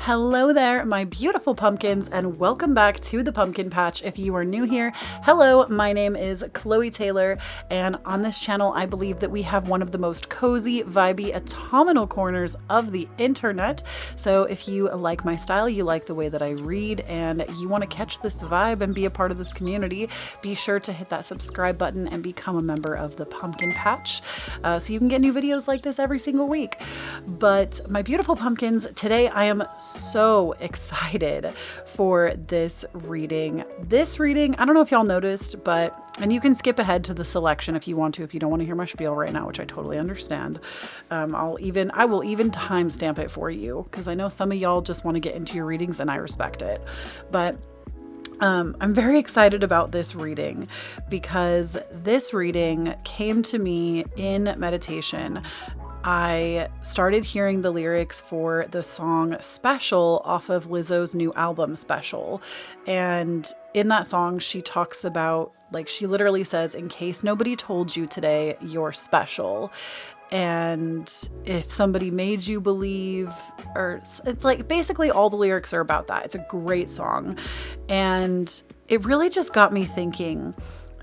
Hello there, my beautiful pumpkins, and welcome back to the Pumpkin Patch. If you are new here, hello, my name is Kloee Taylor, and on this channel, I believe that we have one of the most cozy, vibey, autumnal corners of the internet. So if you like my style, you like the way that I read, and you want to catch this vibe and be a part of this community, be sure to hit that subscribe button and become a member of the Pumpkin Patch so you can get new videos like this every single week. But my beautiful pumpkins, today I am so excited for this reading. I don't know if y'all noticed, and you can skip ahead to the selection if you want to, if you don't want to hear my spiel right now, which I totally understand. I will even timestamp it for you because I know some of y'all just want to get into your readings and I respect it. But I'm very excited about this reading because this reading came to me in meditation. I started hearing the lyrics for the song Special off of Lizzo's new album Special. And in that song, she talks about, she literally says, in case nobody told you today, you're special. And if somebody made you believe, or it's basically all the lyrics are about that. It's a great song. And it really just got me thinking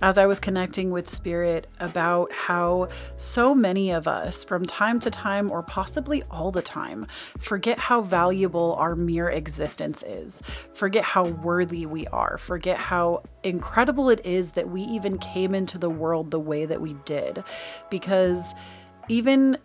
as I was connecting with Spirit about how so many of us from time to time, or possibly all the time, forget how valuable our mere existence is, forget how worthy we are, forget how incredible it is that we even came into the world the way that we did. Because even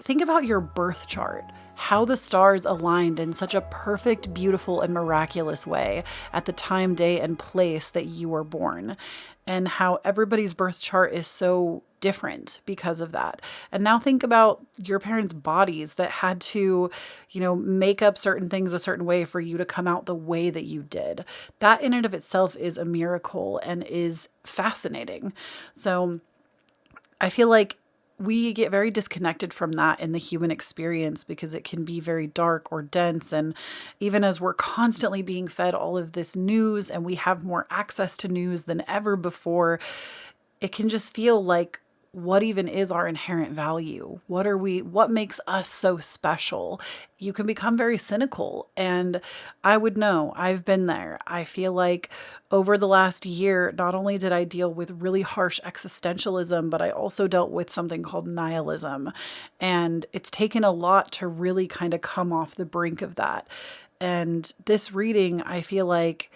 think about your birth chart, how the stars aligned in such a perfect, beautiful, and miraculous way at the time, day, and place that you were born, and how everybody's birth chart is so different because of that. And now think about your parents' bodies that had to, make up certain things a certain way for you to come out the way that you did. That in and of itself is a miracle and is fascinating. So I feel like we get very disconnected from that in the human experience because it can be very dark or dense. And even as we're constantly being fed all of this news and we have more access to news than ever before, it can just feel like, what even is our inherent value? What makes us so special? You can become very cynical. And I would know, I've been there. I feel like over the last year, not only did I deal with really harsh existentialism, but I also dealt with something called nihilism. And it's taken a lot to really kind of come off the brink of that. And this reading, I feel like,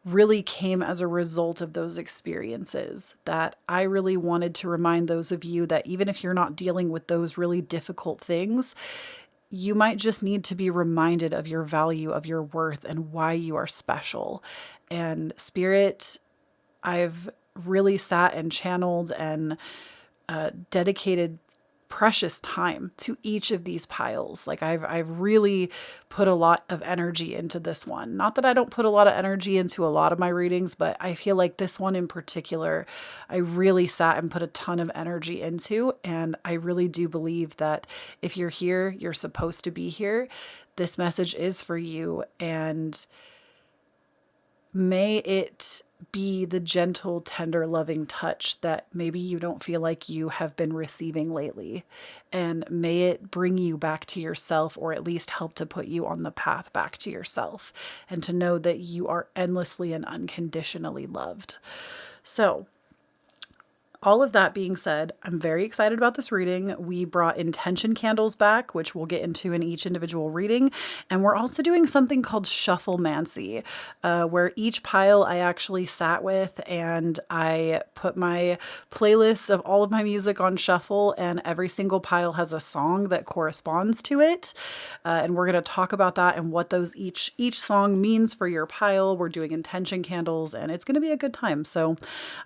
really came as a result of those experiences, that I really wanted to remind those of you that even if you're not dealing with those really difficult things, you might just need to be reminded of your value, of your worth, and why you are special. And Spirit, I've really sat and channeled and dedicated precious time to each of these piles. I've really put a lot of energy into this one. Not that I don't put a lot of energy into a lot of my readings, but I feel like this one in particular, I really sat and put a ton of energy into. And I really do believe that if you're here, you're supposed to be here. This message is for you. And may it be the gentle, tender, loving touch that maybe you don't feel like you have been receiving lately. And may it bring you back to yourself, or at least help to put you on the path back to yourself, and to know that you are endlessly and unconditionally loved. So, all of that being said, I'm very excited about this reading. We brought intention candles back, which we'll get into in each individual reading. And we're also doing something called Shufflemancy, where each pile I actually sat with and I put my playlist of all of my music on shuffle, and every single pile has a song that corresponds to it. And we're going to talk about that and what those each song means for your pile. We're doing intention candles and it's going to be a good time. So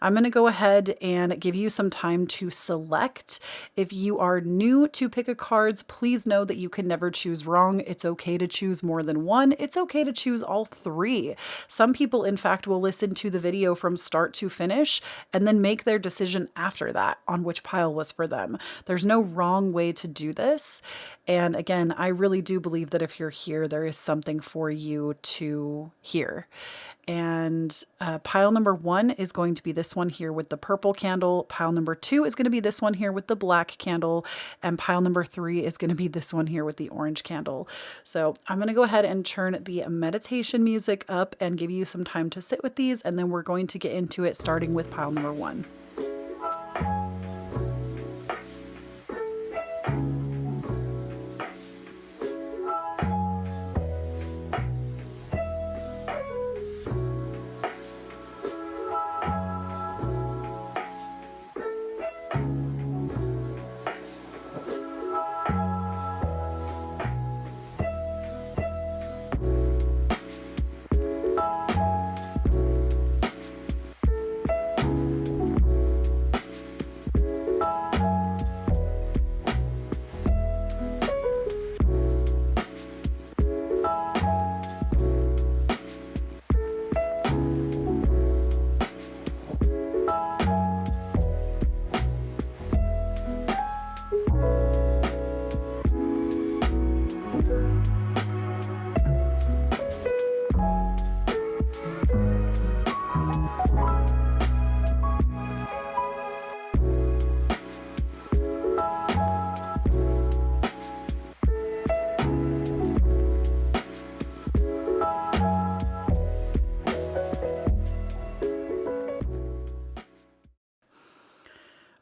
I'm going to go ahead and give you some time to select. If you are new to pick a cards, please know that you can never choose wrong. It's okay to choose more than one. It's okay to choose all three. Some people, in fact, will listen to the video from start to finish and then make their decision after that on which pile was for them. There's no wrong way to do this. And again, I really do believe that if you're here, there is something for you to hear. And pile number one is going to be this one here with the purple candle. candle. Pile number 2 is going to be this one here with the black candle, and pile number 3 is going to be this one here with the orange candle. So I'm going to go ahead and turn the meditation music up and give you some time to sit with these, and then we're going to get into it starting with pile number 1.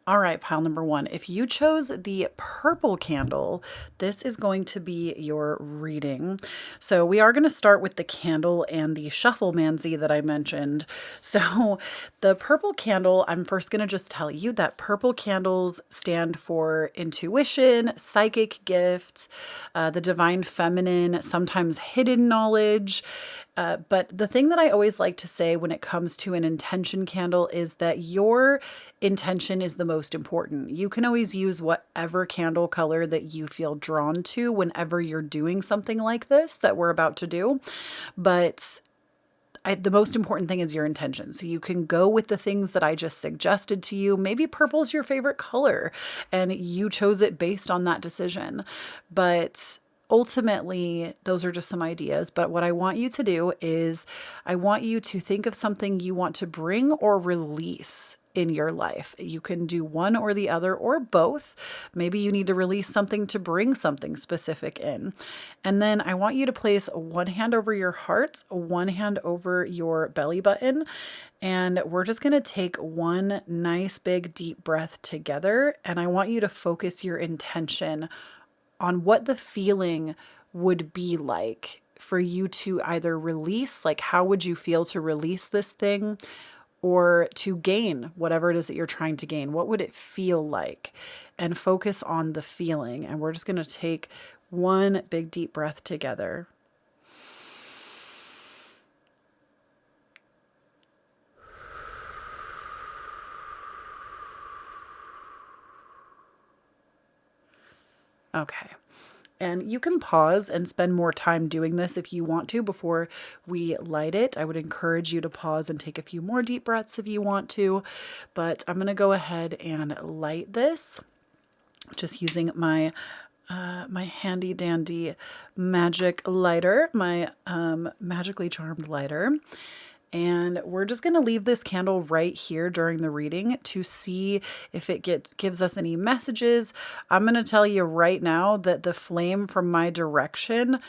All right, pile number 1. If you chose the purple candle, this is going to be your reading. So we are going to start with the candle and the Shufflemancy that I mentioned. So the purple candle, I'm first going to just tell you that purple candles stand for intuition, psychic gifts, the divine feminine, sometimes hidden knowledge. But the thing that I always like to say when it comes to an intention candle is that your intention is the most important. You can always use whatever candle color that you feel drawn to whenever you're doing something like this that we're about to do. But the most important thing is your intention. So you can go with the things that I just suggested to you. Maybe purple's your favorite color and you chose it based on that decision. But ultimately, those are just some ideas. But what I want you to do is I want you to think of something you want to bring or release in your life. You can do one or the other or both. Maybe you need to release something to bring something specific in. And then I want you to place one hand over your heart, one hand over your belly button. And we're just going to take one nice big deep breath together. And I want you to focus your intention on what the feeling would be like for you to either release, like how would you feel to release this thing, or to gain whatever it is that you're trying to gain. What would it feel like? And focus on the feeling. And we're just going to take one big deep breath together. Okay. And you can pause and spend more time doing this if you want to before we light it. I would encourage you to pause and take a few more deep breaths if you want to. But I'm going to go ahead and light this just using my my handy dandy magic lighter, my magically charmed lighter. And we're just going to leave this candle right here during the reading to see if it gives us any messages. I'm going to tell you right now that the flame from my direction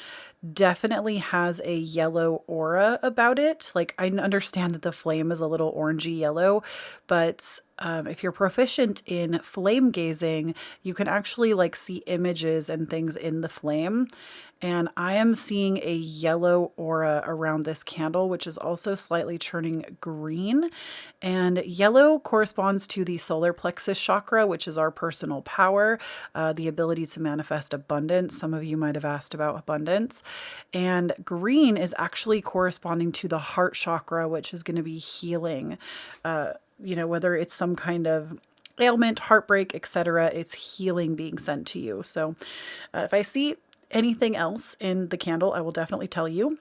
definitely has a yellow aura about it. Like, I understand that the flame is a little orangey yellow, but if you're proficient in flame gazing, you can actually like see images and things in the flame. And I am seeing a yellow aura around this candle, which is also slightly turning green. And yellow corresponds to the solar plexus chakra, which is our personal power, the ability to manifest abundance. Some of you might have asked about abundance. And green is actually corresponding to the heart chakra, which is going to be healing. You know, whether it's some kind of ailment, heartbreak, etc., it's healing being sent to you. So if I see anything else in the candle, I will definitely tell you.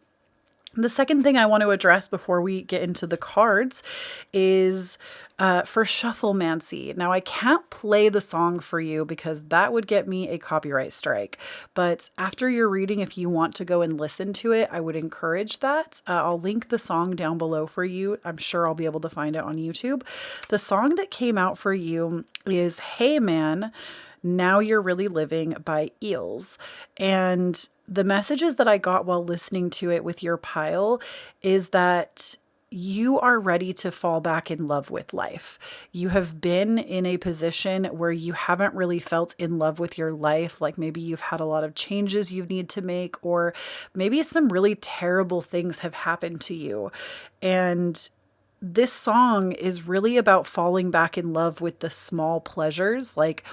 The second thing I want to address before we get into the cards is for Shufflemancy. Now, I can't play the song for you because that would get me a copyright strike. But after your reading, if you want to go and listen to it, I would encourage that. I'll link the song down below for you. I'm sure I'll be able to find it on YouTube. The song that came out for you is Hey Man, Now You're Really Living by Eels. And the messages that I got while listening to it with your pile is that you are ready to fall back in love with life. You have been in a position where you haven't really felt in love with your life. Like maybe you've had a lot of changes you need to make, or maybe some really terrible things have happened to you. And this song is really about falling back in love with the small pleasures. Like,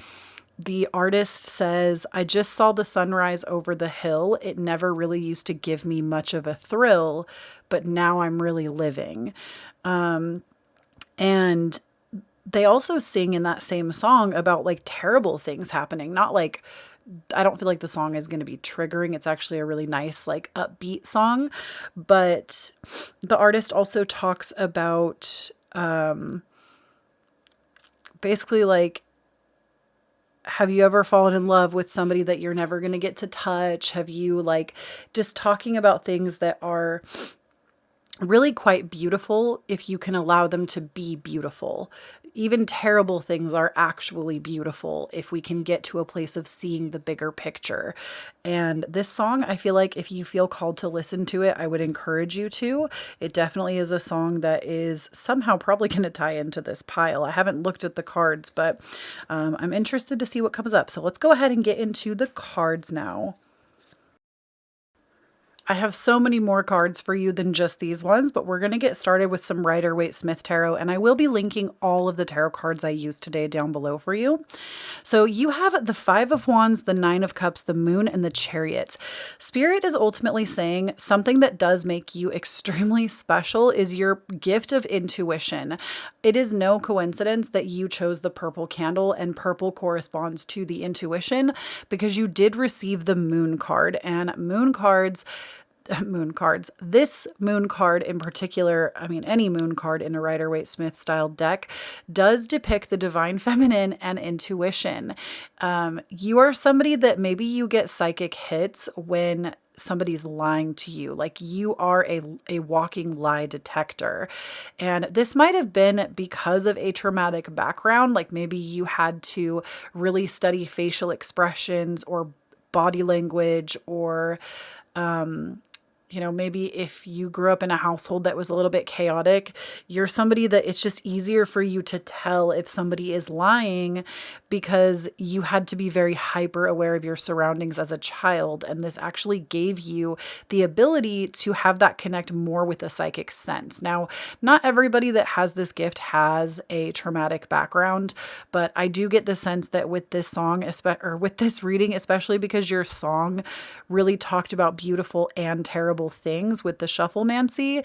the artist says, I just saw the sunrise over the hill. It never really used to give me much of a thrill, but now I'm really living. And they also sing in that same song about like terrible things happening. Not like, I don't feel like the song is going to be triggering. It's actually a really nice, like upbeat song. But the artist also talks about basically like, have you ever fallen in love with somebody that you're never going to get to touch? Have you like just talking about things that are really quite beautiful if you can allow them to be beautiful. Even terrible things are actually beautiful if we can get to a place of seeing the bigger picture. And this song, I feel like if you feel called to listen to it, I would encourage you to. It definitely is a song that is somehow probably going to tie into this pile. I haven't looked at the cards, but I'm interested to see what comes up. So let's go ahead and get into the cards now. I have so many more cards for you than just these ones, but we're going to get started with some Rider-Waite-Smith Tarot, and I will be linking all of the tarot cards I used today down below for you. So you have the Five of Wands, the Nine of Cups, the Moon, and the Chariot. Spirit is ultimately saying something that does make you extremely special is your gift of intuition. It is no coincidence that you chose the purple candle, and purple corresponds to the intuition because you did receive the Moon card, and this moon card in particular, I mean, any moon card in a Rider-Waite-Smith style deck does depict the divine feminine and intuition. You are somebody that maybe you get psychic hits when somebody's lying to you. Like you are a walking lie detector. And this might have been because of a traumatic background. Like maybe you had to really study facial expressions or body language, or maybe if you grew up in a household that was a little bit chaotic, you're somebody that it's just easier for you to tell if somebody is lying because you had to be very hyper aware of your surroundings as a child. And this actually gave you the ability to have that connect more with a psychic sense. Now, not everybody that has this gift has a traumatic background, but I do get the sense that with this song, or with this reading, especially because your song really talked about beautiful and terrible things with the Shufflemancy,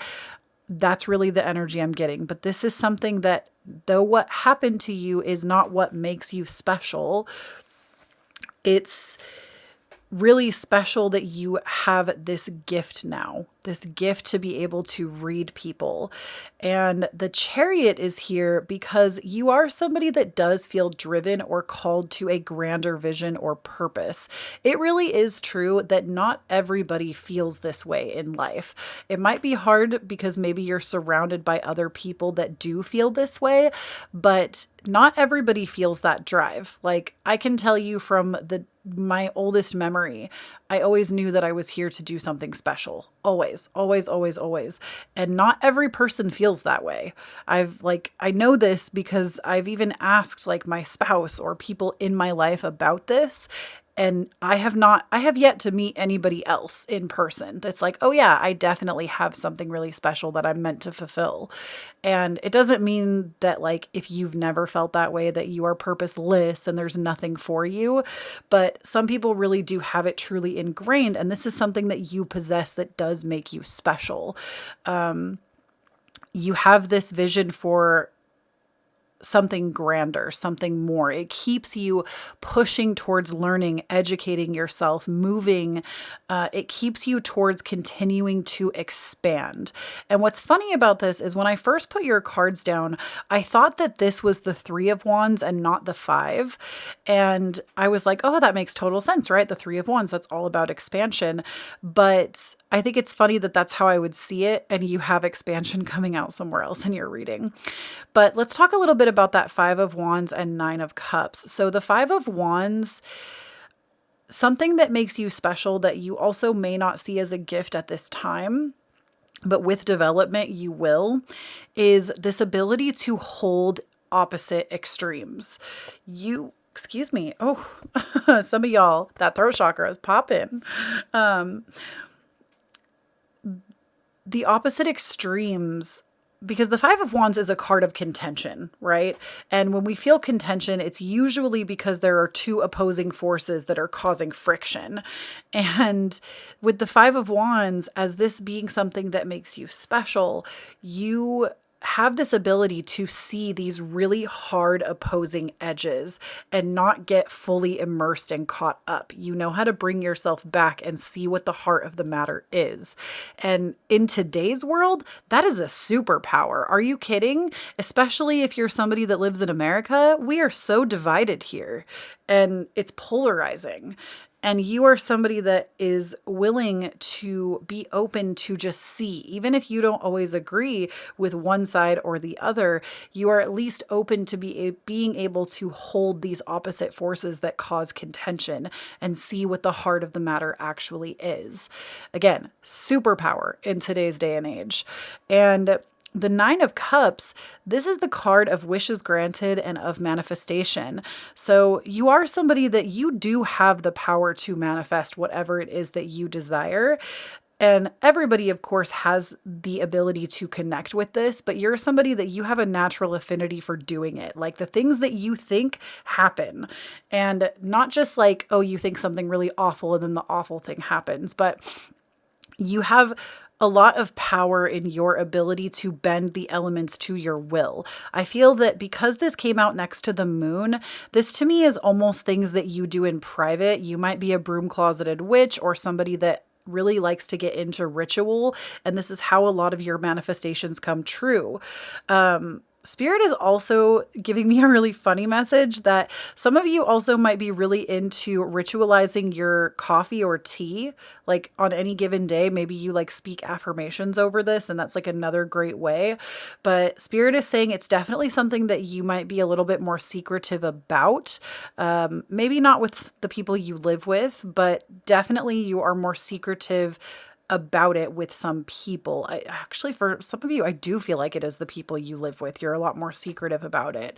that's really the energy I'm getting. But this is something that, though what happened to you is not what makes you special, it's really special that you have this gift now, this gift to be able to read people. And the Chariot is here because you are somebody that does feel driven or called to a grander vision or purpose. It really is true that not everybody feels this way in life. It might be hard because maybe you're surrounded by other people that do feel this way, but not everybody feels that drive. Like I can tell you from my oldest memory, I always knew that I was here to do something special. Always, always, always, always. And not every person feels that way. I know this because I've even asked like my spouse or people in my life about this. And I have yet to meet anybody else in person that's like, oh yeah, I definitely have something really special that I'm meant to fulfill. And it doesn't mean that like, if you've never felt that way, that you are purposeless and there's nothing for you. But some people really do have it truly ingrained. And this is something that you possess that does make you special. You have this vision for something grander, something more. It keeps you pushing towards learning, educating yourself, moving. It keeps you towards continuing to expand. And what's funny about this is when I first put your cards down, I thought that this was the Three of Wands and not the Five. And I was like, oh, that makes total sense, right? The Three of Wands, that's all about expansion. But I think it's funny that that's how I would see it, and you have expansion coming out somewhere else in your reading. But let's talk a little bit about that Five of Wands and Nine of Cups. So the Five of Wands, something that makes you special that you also may not see as a gift at this time, but with development you will, is this ability to hold opposite extremes. Excuse me. Oh, some of y'all, that throat chakra is popping. The opposite extremes, because the Five of Wands is a card of contention, right? And when we feel contention, it's usually because there are two opposing forces that are causing friction. And with the Five of Wands, as this being something that makes you special, you have this ability to see these really hard opposing edges and not get fully immersed and caught up. You know how to bring yourself back and see what the heart of the matter is. And in today's world, that is a superpower. Are you kidding? Especially if you're somebody that lives in America, we are so divided here and it's polarizing. And you are somebody that is willing to be open to just see, even if you don't always agree with one side or the other, you are at least open to being able to hold these opposite forces that cause contention and see what the heart of the matter actually is. Again, superpower in today's day and age. And the Nine of Cups, this is the card of wishes granted and of manifestation. So you are somebody that you do have the power to manifest whatever it is that you desire. And everybody, of course, has the ability to connect with this, but you're somebody that you have a natural affinity for doing it. Like the things that you think happen, and not just like, oh, you think something really awful and then the awful thing happens, but you have a lot of power in your ability to bend the elements to your will. I feel that because this came out next to the moon, this to me is almost things that you do in private. You might be a broom closeted witch or somebody that really likes to get into ritual, and this is how a lot of your manifestations come true. Spirit is also giving me a really funny message that some of you also might be really into ritualizing your coffee or tea, like on any given day. Maybe you like speak affirmations over this, and that's like another great way. But Spirit is saying it's definitely something that you might be a little bit more secretive about. Maybe not with the people you live with, but definitely you are more secretive about it with some people. I actually, for some of you, I do feel like it is the people you live with. You're a lot more secretive about it.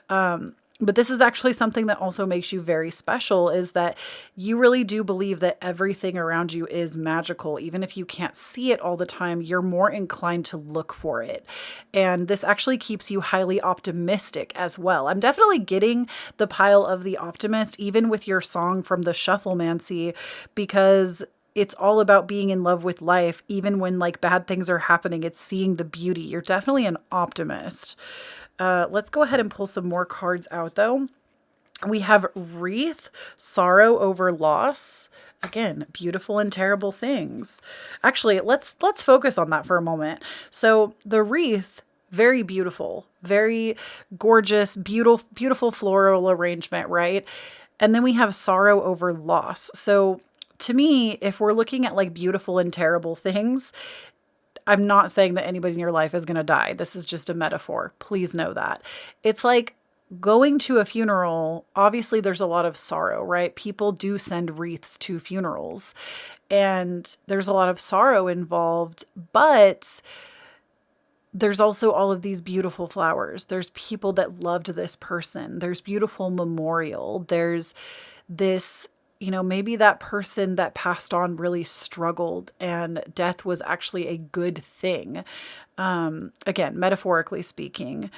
But this is actually something that also makes you very special, is that you really do believe that everything around you is magical. Even if you can't see it all the time, you're more inclined to look for it. And this actually keeps you highly optimistic as well. I'm definitely getting the pile of the optimist, even with your song from the Shufflemancy, because it's all about being in love with life. Even when like bad things are happening, it's seeing the beauty. You're definitely an optimist. Let's go ahead and pull some more cards out though. We have Wreath, sorrow over loss. Again, beautiful and terrible things. Actually, let's focus on that for a moment. So the Wreath, very beautiful, very gorgeous, beautiful floral arrangement, right? And then we have sorrow over loss. So to me, if we're looking at like beautiful and terrible things, I'm not saying that anybody in your life is going to die. This is just a metaphor. Please know that. It's like going to a funeral. Obviously, there's a lot of sorrow, right? People do send wreaths to funerals, and there's a lot of sorrow involved, but there's also all of these beautiful flowers. There's people that loved this person. There's beautiful memorial. There's this, maybe that person that passed on really struggled and death was actually a good thing. Again, metaphorically speaking.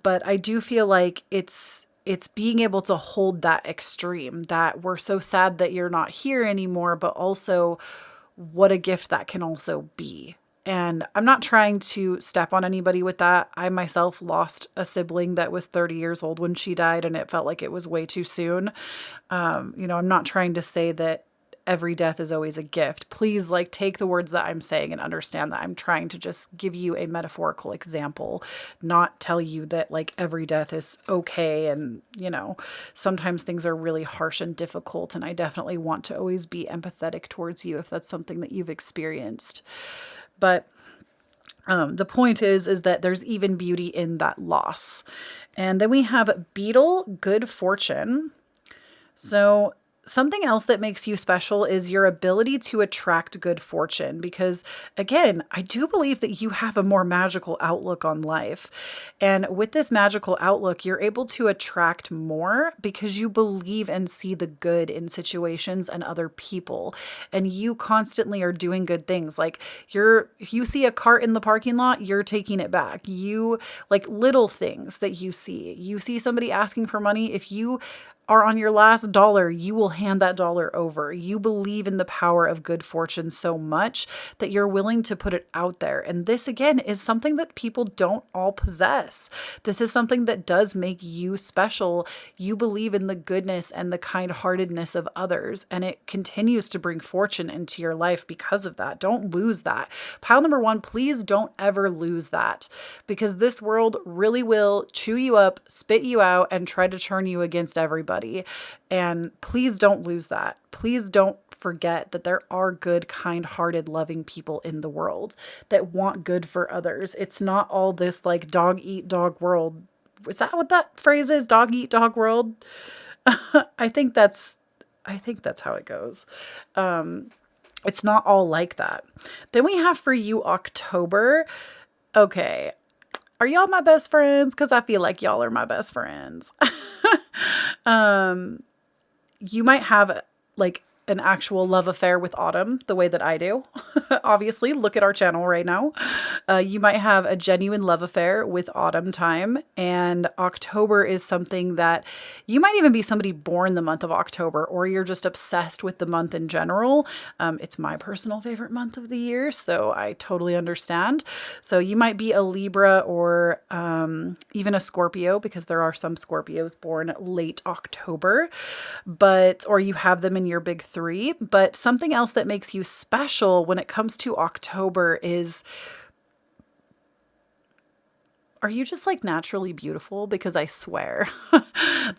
But I do feel like it's being able to hold that extreme, that we're so sad that you're not here anymore, but also what a gift that can also be. And I'm not trying to step on anybody with that. I myself lost a sibling that was 30 years old when she died, and it felt like it was way too soon. I'm not trying to say that every death is always a gift. Please, like, take the words that I'm saying and understand that I'm trying to just give you a metaphorical example, not tell you that like every death is okay. And, sometimes things are really harsh and difficult. And I definitely want to always be empathetic towards you if that's something that you've experienced. But the point is that there's even beauty in that loss. And then we have Beetle, good fortune. So something else that makes you special is your ability to attract good fortune, because again, I do believe that you have a more magical outlook on life. And with this magical outlook, you're able to attract more because you believe and see the good in situations and other people. And you constantly are doing good things. Like you see a cart in the parking lot, you're taking it back. You like little things that you see somebody asking for money. If you are on your last dollar, you will hand that dollar over. You believe in the power of good fortune so much that you're willing to put it out there. And this, again, is something that people don't all possess. This is something that does make you special. You believe in the goodness and the kind-heartedness of others, and it continues to bring fortune into your life because of that. Don't lose that. Pile number 1, please don't ever lose that, because this world really will chew you up, spit you out, and try to turn you against everybody. And please don't lose that. Please don't forget that there are good, kind-hearted, loving people in the world that want good for others. It's not all this like dog eat dog world. Is that what that phrase is? Dog eat dog world? I think that's how it goes. It's not all like that. Then we have for you October. Okay. Are y'all my best friends? Because I feel like y'all are my best friends. You might have like an actual love affair with autumn, the way that I do. Obviously, look at our channel right now. You might have a genuine love affair with autumn time, and October is something that you might even be somebody born the month of October, or you're just obsessed with the month in general. It's my personal favorite month of the year, so I totally understand. So you might be a Libra or even a Scorpio, because there are some Scorpios born late October, or you have them in your big 3. But something else that makes you special when it comes to October is, are you just like naturally beautiful? Because I swear,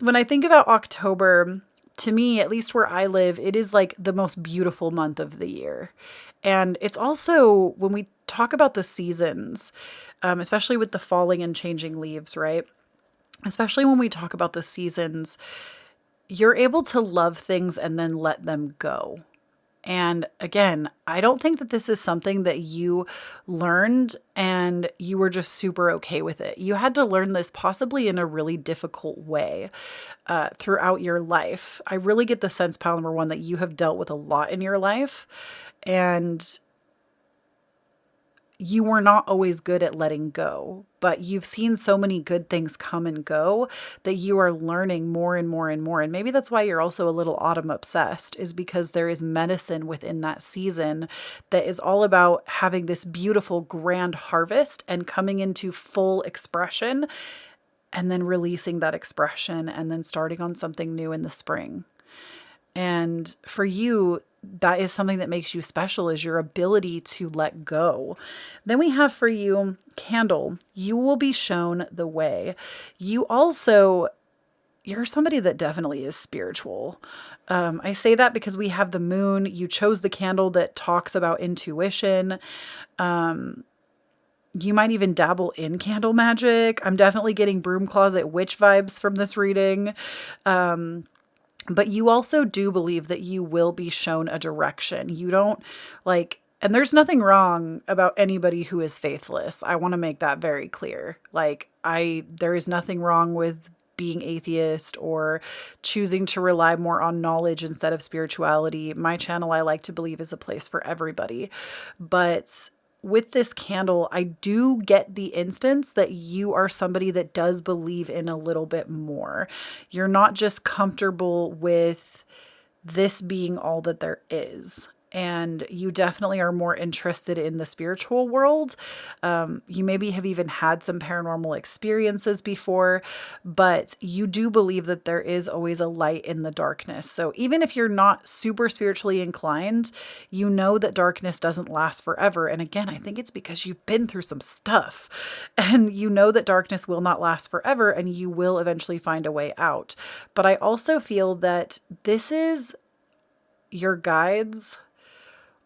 when I think about October, to me, at least where I live, it is like the most beautiful month of the year. And it's also, when we talk about the seasons, especially with the falling and changing leaves, right? Especially when we talk about the seasons, you're able to love things and then let them go. And again, I don't think that this is something that you learned and you were just super okay with it. You had to learn this possibly in a really difficult way throughout your life. I really get the sense, pile number 1, that you have dealt with a lot in your life, and you were not always good at letting go, but you've seen so many good things come and go that you are learning more and more and more. And maybe that's why you're also a little autumn obsessed, is because there is medicine within that season that is all about having this beautiful grand harvest and coming into full expression, and then releasing that expression and then starting on something new in the spring. And for you, that is something that makes you special, is your ability to let go. Then we have for you Candle. You will be shown the way. You're somebody that definitely is spiritual. I say that because we have the moon. You chose the candle that talks about intuition. You might even dabble in candle magic. I'm definitely getting broom closet witch vibes from this reading. But you also do believe that you will be shown a direction. You don't and there's nothing wrong about anybody who is faithless. I want to make that very clear. There is nothing wrong with being atheist or choosing to rely more on knowledge instead of spirituality. My channel, I like to believe, is a place for everybody. But with this candle, I do get the instance that you are somebody that does believe in a little bit more. You're not just comfortable with this being all that there is. and you definitely are more interested in the spiritual world. You maybe have even had some paranormal experiences before, but you do believe that there is always a light in the darkness. So even if you're not super spiritually inclined, you know that darkness doesn't last forever. And again, I think it's because you've been through some stuff, and you know that darkness will not last forever and you will eventually find a way out. But I also feel that this is your guides.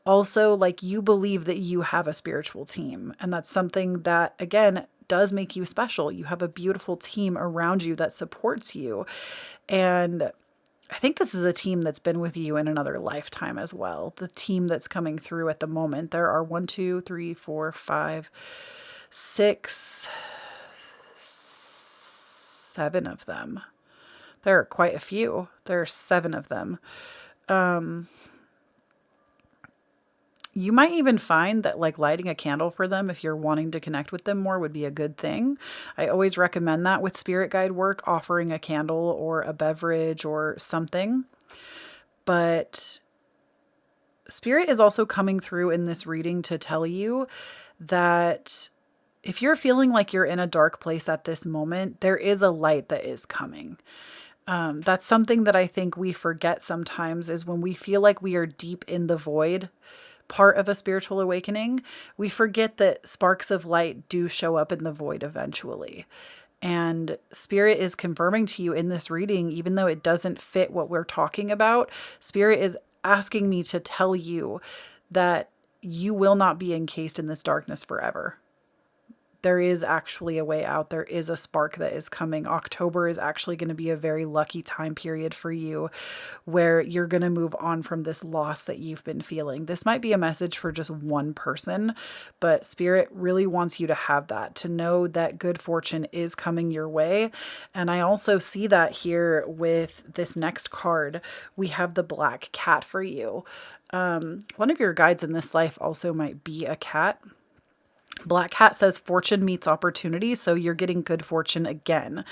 Also, like, you believe that you have a spiritual team, and that's something that, again, does make you special. You have a beautiful team around you that supports you. And I think this is a team that's been with you in another lifetime as well. The team that's coming through at the moment. There are 1, 2, 3, 4, 5, 6, 7 of them. There are quite a few. There are 7 of them. You might even find that like lighting a candle for them, if you're wanting to connect with them more, would be a good thing. I always recommend that with spirit guide work, offering a candle or a beverage or something. But spirit is also coming through in this reading to tell you that if you're feeling like you're in a dark place at this moment, there is a light that is coming. That's something that I think we forget sometimes, is when we feel like we are deep in the void part of a spiritual awakening, we forget that sparks of light do show up in the void eventually. And spirit is confirming to you in this reading, even though it doesn't fit what we're talking about, spirit is asking me to tell you that you will not be encased in this darkness forever. There is actually a way out. There is a spark that is coming. October is actually going to be a very lucky time period for you, where you're going to move on from this loss that you've been feeling. This might be a message for just one person, but spirit really wants you to have that, to know that good fortune is coming your way. And I also see that here with this next card. We have the black cat for you. One of your guides in this life also might be a cat. Black cat says fortune meets opportunity, so you're getting good fortune again.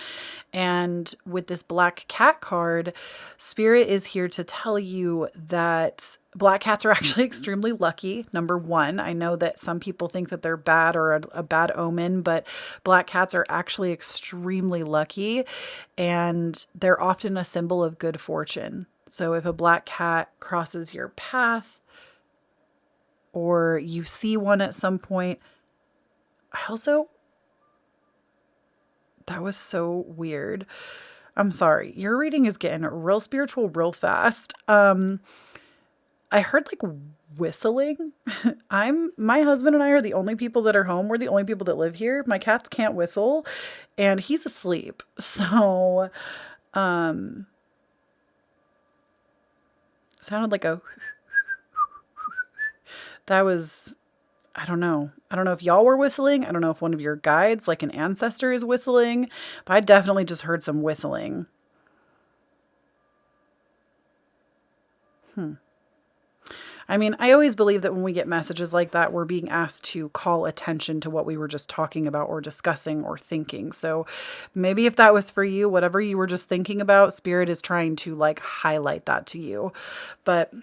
And with this black cat card, spirit is here to tell you that black cats are actually extremely lucky. Number one, I know that some people think that they're bad or a bad omen, but black cats are actually extremely lucky, and they're often a symbol of good fortune. So if a black cat crosses your path, or you see one at some point, that was so weird. I'm sorry. Your reading is getting real spiritual real fast. I heard like whistling. My husband and I are the only people that are home. We're the only people that live here. My cats can't whistle and he's asleep. So, sounded like that was, I don't know. I don't know if y'all were whistling. I don't know if one of your guides, like an ancestor, is whistling, but I definitely just heard some whistling. I mean, I always believe that when we get messages like that, we're being asked to call attention to what we were just talking about or discussing or thinking. So maybe if that was for you, whatever you were just thinking about, spirit is trying to like highlight that to you. But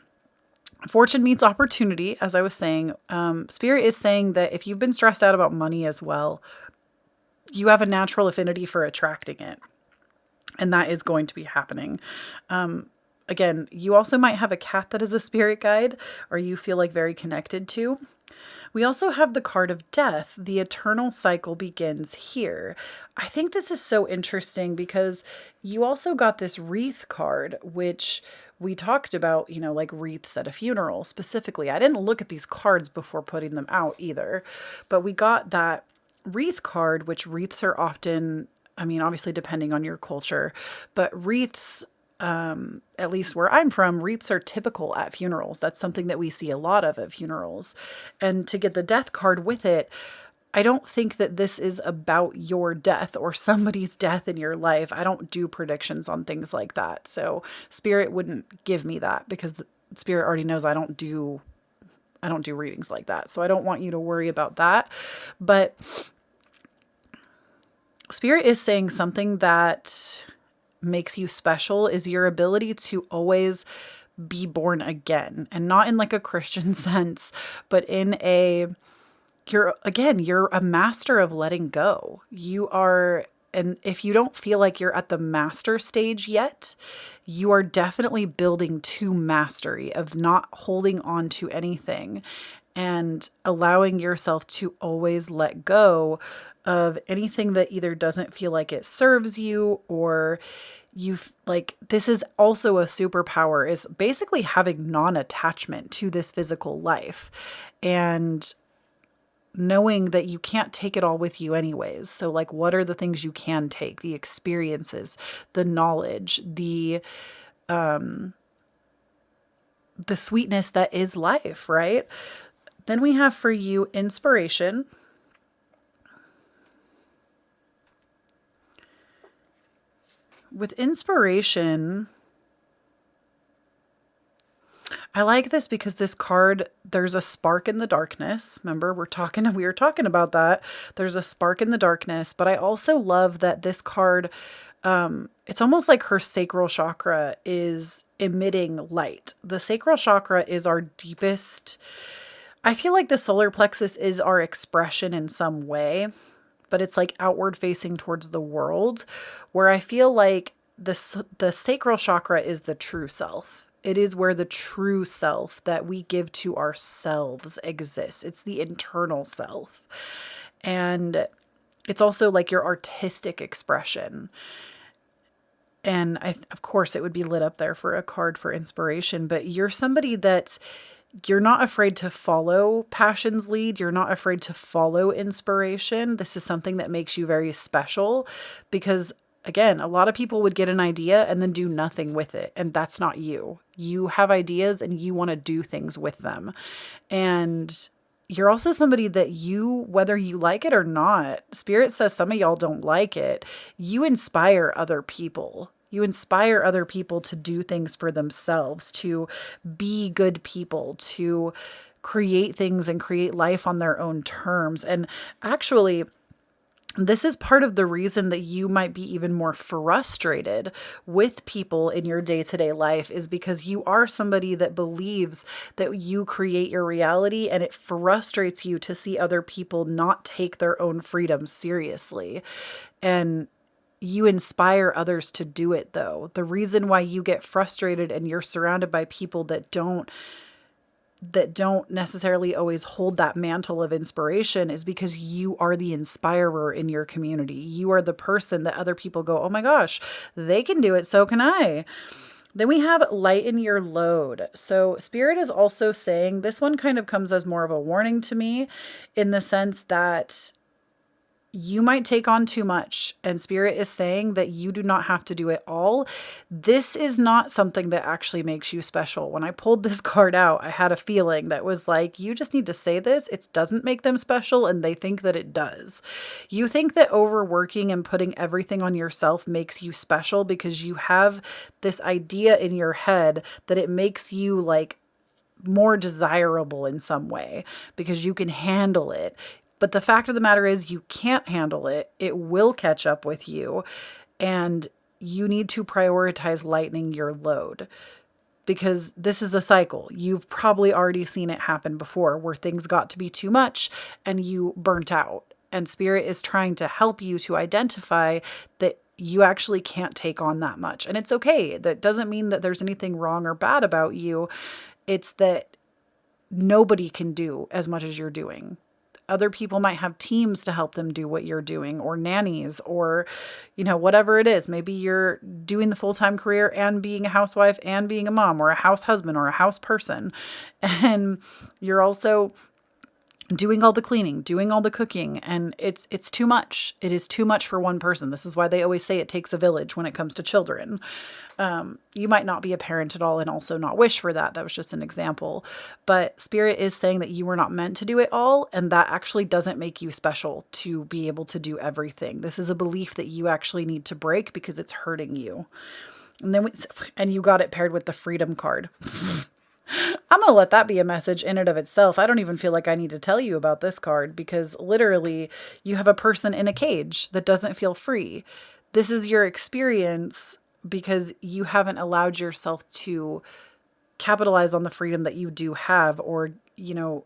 fortune meets opportunity, as I was saying. Spirit is saying that if you've been stressed out about money as well, you have a natural affinity for attracting it. And that is going to be happening. Again, you also might have a cat that is a spirit guide, or you feel like very connected to. We also have the card of death. The eternal cycle begins here. I think this is so interesting because you also got this wreath card, which we talked about, you know, like wreaths at a funeral specifically. I didn't look at these cards before putting them out either, but we got that wreath card, which wreaths are often, I mean, obviously depending on your culture, but wreaths, at least where I'm from, wreaths are typical at funerals. That's something that we see a lot of at funerals. And to get the death card with it, I don't think that this is about your death or somebody's death in your life. I don't do predictions on things like that. So spirit wouldn't give me that because the spirit already knows I don't do readings like that. So I don't want you to worry about that. But spirit is saying something that makes you special is your ability to always be born again, and not in like a Christian sense, but in a, you're a master of letting go. You are, and if you don't feel like you're at the master stage yet, you are definitely building to mastery of not holding on to anything and allowing yourself to always let go of anything that either doesn't feel like it serves you, or like, this is also a superpower, is basically having non-attachment to this physical life and knowing that you can't take it all with you anyways. So like, what are the things you can take? The experiences, the knowledge, the sweetness that is life, right? Then we have for you inspiration. With inspiration, I like this because this card, there's a spark in the darkness. Remember, we were talking about that. There's a spark in the darkness, but I also love that this card, it's almost like her sacral chakra is emitting light. The sacral chakra is our deepest. I feel like the solar plexus is our expression in some way, but it's like outward facing towards the world, where I feel like the sacral chakra is the true self. It is where the true self that we give to ourselves exists. It's the internal self. And it's also like your artistic expression. And of course, it would be lit up there for a card for inspiration, but you're somebody that you're not afraid to follow passion's lead. You're not afraid to follow inspiration. This is something that makes you very special because, again, a lot of people would get an idea and then do nothing with it. And that's not you. You have ideas and you want to do things with them. And you're also somebody that whether you like it or not, Spirit says some of y'all don't like it, you inspire other people. You inspire other people to do things for themselves, to be good people, to create things and create life on their own terms. And actually, this is part of the reason that you might be even more frustrated with people in your day-to-day life, is because you are somebody that believes that you create your reality, and it frustrates you to see other people not take their own freedom seriously. And you inspire others to do it, though. The reason why you get frustrated and you're surrounded by people that don't necessarily always hold that mantle of inspiration is because you are the inspirer in your community. You are the person that other people go, oh my gosh, they can do it, so can I. Then we have lighten your load. So Spirit is also saying, this one kind of comes as more of a warning to me, in the sense that you might take on too much, and Spirit is saying that you do not have to do it all. This is not something that actually makes you special. When I pulled this card out, I had a feeling that was like, you just need to say this. It doesn't make them special, and they think that it does. You think that overworking and putting everything on yourself makes you special because you have this idea in your head that it makes you like more desirable in some way because you can handle it. But the fact of the matter is you can't handle it. It will catch up with you, and you need to prioritize lightening your load, because this is a cycle. You've probably already seen it happen before, where things got to be too much and you burnt out. And Spirit is trying to help you to identify that you actually can't take on that much. And it's okay. That doesn't mean that there's anything wrong or bad about you. It's that nobody can do as much as you're doing. Other people might have teams to help them do what you're doing, or nannies, or, whatever it is. Maybe you're doing the full-time career and being a housewife and being a mom, or a house husband, or a house person. And you're also doing all the cleaning, doing all the cooking, and it's too much. It is too much for one person. This is why they always say it takes a village when it comes to children. You might not be a parent at all and also not wish for that. That was just an example. But Spirit is saying that you were not meant to do it all, and that actually doesn't make you special to be able to do everything. This is a belief that you actually need to break because it's hurting you. And you got it paired with the freedom card. I'm going to let that be a message in and of itself. I don't even feel like I need to tell you about this card, because literally you have a person in a cage that doesn't feel free. This is your experience because you haven't allowed yourself to capitalize on the freedom that you do have, or,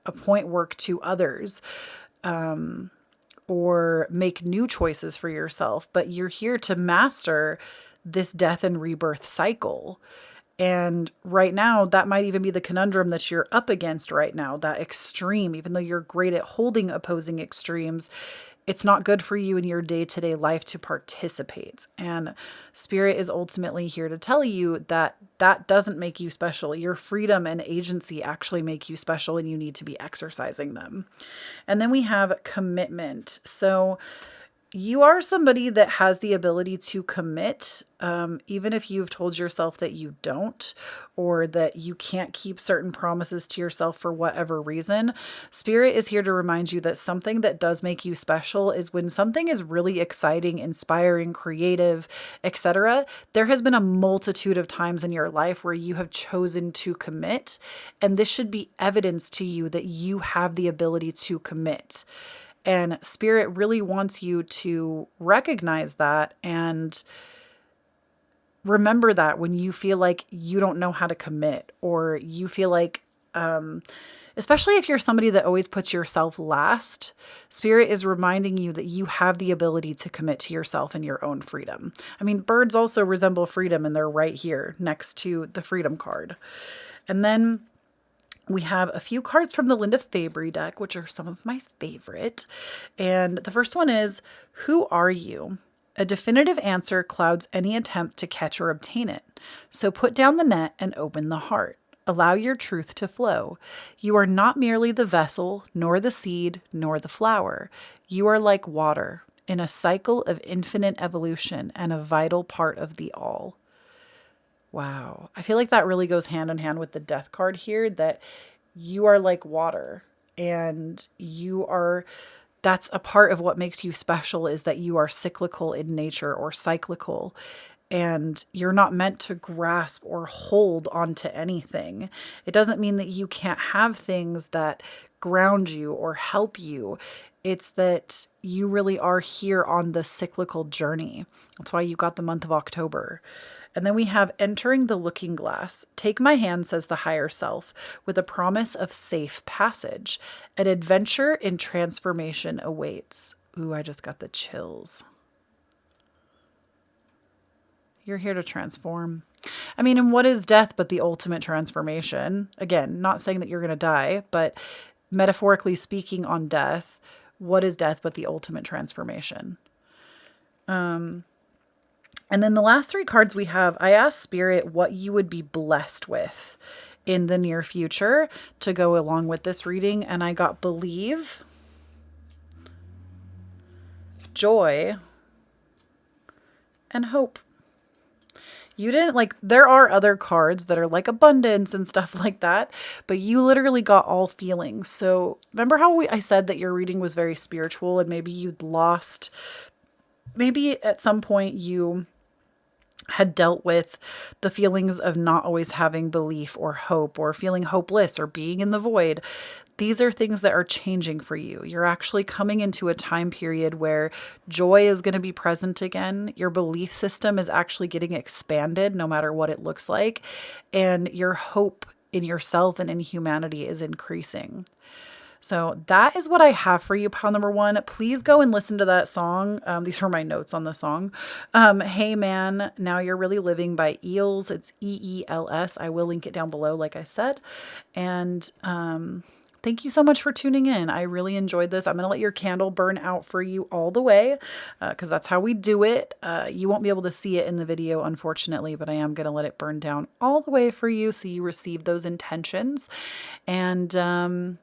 appoint work to others, or make new choices for yourself. But you're here to master this death and rebirth cycle. And right now, that might even be the conundrum that you're up against right now, that extreme. Even though you're great at holding opposing extremes, it's not good for you in your day-to-day life to participate. And Spirit is ultimately here to tell you that that doesn't make you special. Your freedom and agency actually make you special, and you need to be exercising them. And then we have commitment. So you are somebody that has the ability to commit, even if you've told yourself that you don't, or that you can't keep certain promises to yourself for whatever reason. Spirit is here to remind you that something that does make you special is when something is really exciting, inspiring, creative, etc. There has been a multitude of times in your life where you have chosen to commit, and this should be evidence to you that you have the ability to commit. And Spirit really wants you to recognize that and remember that when you feel like you don't know how to commit, or you feel like, especially if you're somebody that always puts yourself last, Spirit is reminding you that you have the ability to commit to yourself and your own freedom. I mean, birds also resemble freedom, and they're right here next to the freedom card. And then we have a few cards from the Linda Fabry deck, which are some of my favorite. And the first one is, who are you? A definitive answer clouds any attempt to catch or obtain it. So put down the net and open the heart. Allow your truth to flow. You are not merely the vessel, nor the seed, nor the flower. You are like water in a cycle of infinite evolution and a vital part of the all. Wow. I feel like that really goes hand in hand with the death card here, that you are like water, and that's a part of what makes you special, is that you are cyclical in nature, or cyclical, and you're not meant to grasp or hold onto anything. It doesn't mean that you can't have things that ground you or help you. It's that you really are here on the cyclical journey. That's why you got the month of October. And then we have entering the looking glass. Take my hand, says the higher self, with a promise of safe passage. An adventure in transformation awaits. Ooh, I just got the chills. You're here to transform. I mean, and what is death but the ultimate transformation? Again, not saying that you're going to die, but metaphorically speaking on death, what is death but the ultimate transformation? And then the last three cards we have, I asked Spirit what you would be blessed with in the near future to go along with this reading. And I got believe, joy, and hope. You didn't there are other cards that are like abundance and stuff like that, but you literally got all feelings. So remember how I said that your reading was very spiritual, and maybe you'd lost, maybe at some point you had dealt with the feelings of not always having belief or hope, or feeling hopeless, or being in the void. These are things that are changing for you. You're actually coming into a time period where joy is going to be present again. Your belief system is actually getting expanded, no matter what it looks like. And your hope in yourself and in humanity is increasing. So that is what I have for you, pile number one. Please go and listen to that song. These are my notes on the song. Hey Man, Now You're Really Living by Eels. It's EELS. I will link it down below, like I said. And thank you so much for tuning in. I really enjoyed this. I'm going to let your candle burn out for you all the way, because that's how we do it. You won't be able to see it in the video, unfortunately, but I am going to let it burn down all the way for you so you receive those intentions. And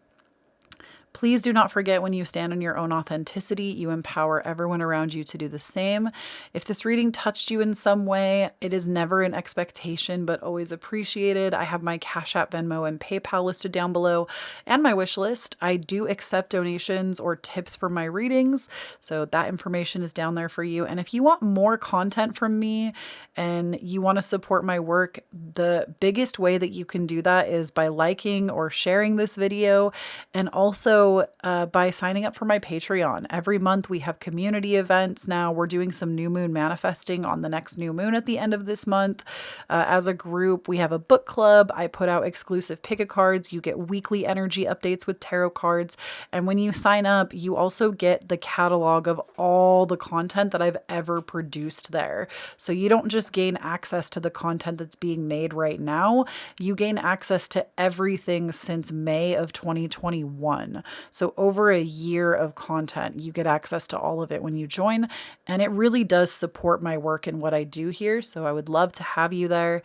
please do not forget, when you stand in your own authenticity, you empower everyone around you to do the same. If this reading touched you in some way, it is never an expectation, but always appreciated. I have my Cashapp, Venmo, and PayPal listed down below, and my wish list. I do accept donations or tips for my readings, so that information is down there for you. And if you want more content from me and you want to support my work, the biggest way that you can do that is by liking or sharing this video, and also so by signing up for my Patreon. Every month we have community events now. We're doing some new moon manifesting on the next new moon at the end of this month. As a group, we have a book club. I put out exclusive pick-a-cards. You get weekly energy updates with tarot cards. And when you sign up, you also get the catalog of all the content that I've ever produced there. So you don't just gain access to the content that's being made right now, you gain access to everything since May of 2021. So over a year of content, you get access to all of it when you join. And it really does support my work and what I do here. So I would love to have you there.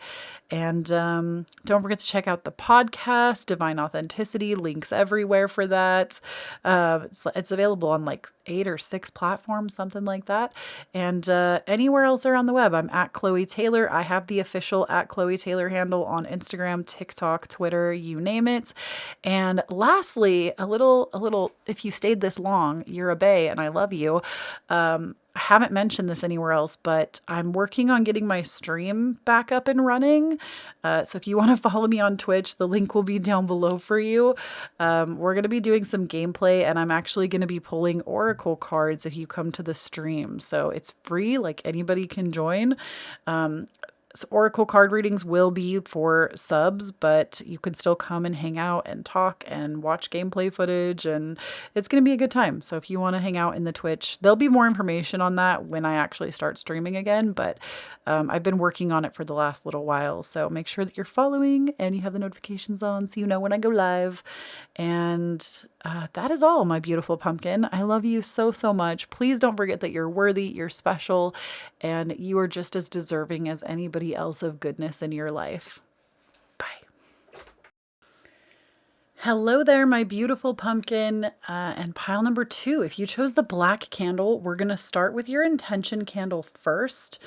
And don't forget to check out the podcast, Divine Authenticity, links everywhere for that. It's available on like 8 or 6 platforms, something like that. And anywhere else around the web, I'm at Kloee Taylor. I have the official at Kloee Taylor handle on Instagram, TikTok, Twitter, you name it. And lastly, a little, if you stayed this long, you're a bae and I love you. I haven't mentioned this anywhere else, but I'm working on getting my stream back up and running. So if you want to follow me on Twitch, the link will be down below for you. We're going to be doing some gameplay, and I'm actually going to be pulling oracle cards if you come to the stream. So it's free, like anybody can join. So oracle card readings will be for subs, but you can still come and hang out and talk and watch gameplay footage, and it's going to be a good time. So if you want to hang out in the Twitch, there'll be more information on that when I actually start streaming again, but I've been working on it for the last little while. So make sure that you're following and you have the notifications on so you know when I go live. And that is all, my beautiful pumpkin. I love you so, so much. Please don't forget that you're worthy, you're special, and you are just as deserving as anybody else of goodness in your life. Bye. Hello there, my beautiful pumpkin. And pile number 2, if you chose the black candle, we're going to start with your intention candle first.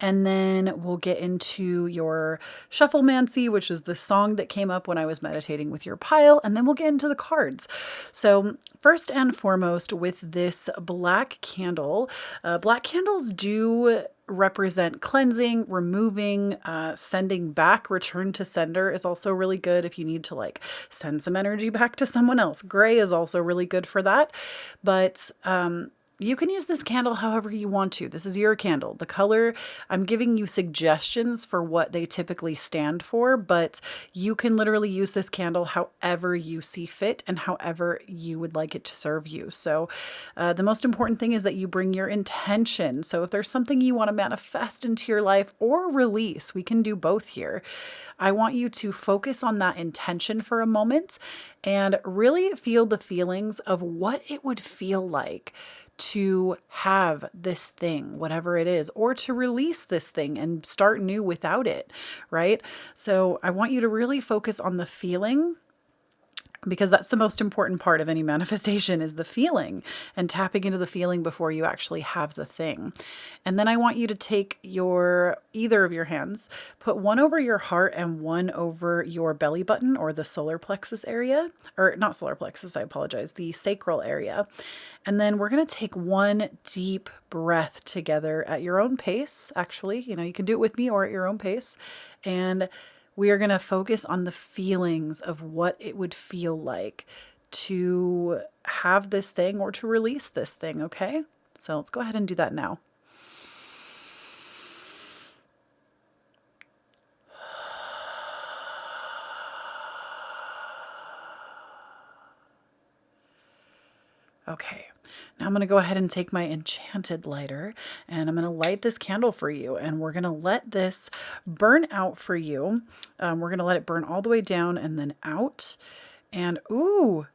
And then we'll get into your Shufflemancy, which is the song that came up when I was meditating with your pile. And then we'll get into the cards. So first and foremost, with this black candle, black candles do represent cleansing, removing, sending back. Return to sender is also really good if you need to like send some energy back to someone else. Gray is also really good for that. But you can use this candle however you want to. This is your candle. The color, I'm giving you suggestions for what they typically stand for, but you can literally use this candle however you see fit and however you would like it to serve you. So the most important thing is that you bring your intention. So if there's something you want to manifest into your life or release, we can do both here. I want you to focus on that intention for a moment and really feel the feelings of what it would feel like to have this thing, whatever it is, or to release this thing and start new without it, right? So I want you to really focus on the feeling, because that's the most important part of any manifestation, is the feeling and tapping into the feeling before you actually have the thing. And then I want you to take either of your hands, put one over your heart and one over your belly button or the solar plexus area, or not solar plexus, I apologize, the sacral area. And then we're going to take one deep breath together at your own pace. Actually, you can do it with me or at your own pace. And we are going to focus on the feelings of what it would feel like to have this thing or to release this thing, okay? So let's go ahead and do that now. Okay, now I'm going to go ahead and take my enchanted lighter and I'm going to light this candle for you, and we're going to let this burn out for you. We're going to let it burn all the way down and then out. And ooh,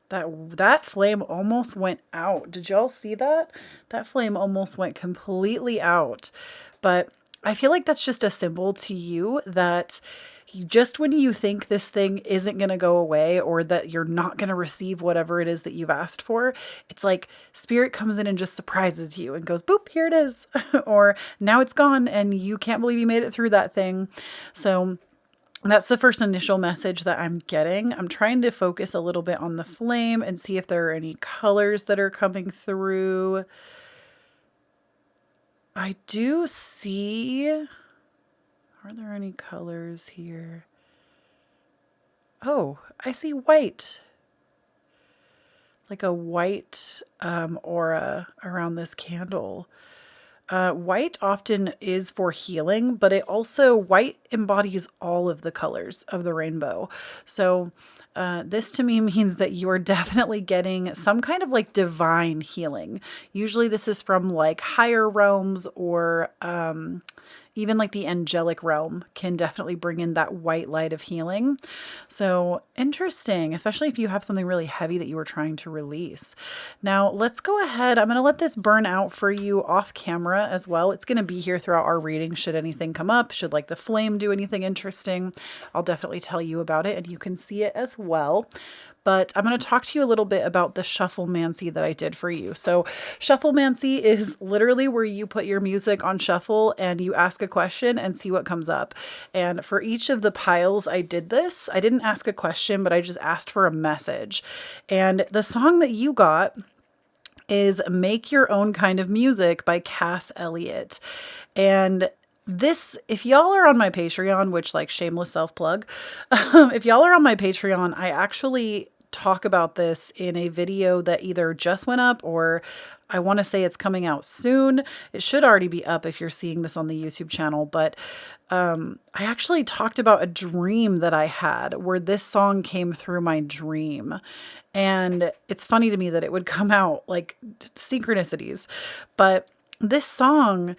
that flame almost went out. Did y'all see that? That flame almost went completely out. But I feel like that's just a symbol to you that just when you think this thing isn't going to go away or that you're not going to receive whatever it is that you've asked for, it's like spirit comes in and just surprises you and goes, boop, here it is. Or now it's gone and you can't believe you made it through that thing. So that's the first initial message that I'm getting. I'm trying to focus a little bit on the flame and see if there are any colors that are coming through. I do see... Are there any colors here? Oh, I see white. like a white aura around this candle. White often is for healing, but white embodies all of the colors of the rainbow. So this to me means that you are definitely getting some kind of like divine healing. Usually this is from like higher realms, or even like the angelic realm can definitely bring in that white light of healing. So interesting, especially if you have something really heavy that you were trying to release. Now let's go ahead. I'm going to let this burn out for you off camera as well. It's going to be here throughout our reading. Should anything come up, should like the flame do anything interesting, I'll definitely tell you about it and you can see it as well. But I'm going to talk to you a little bit about the Shufflemancy that I did for you. So Shufflemancy is literally where you put your music on shuffle and you ask a question and see what comes up. And for each of the piles I did this, I didn't ask a question, but I just asked for a message. And the song that you got is Make Your Own Kind of Music by Cass Elliot. And this, if y'all are on my Patreon, which like shameless self plug, if y'all are on my Patreon, I actually talk about this in a video that either just went up or I want to say it's coming out soon. It should already be up if you're seeing this on the YouTube channel, but I actually talked about a dream that I had where this song came through my dream. And it's funny to me that it would come out like synchronicities, but this song,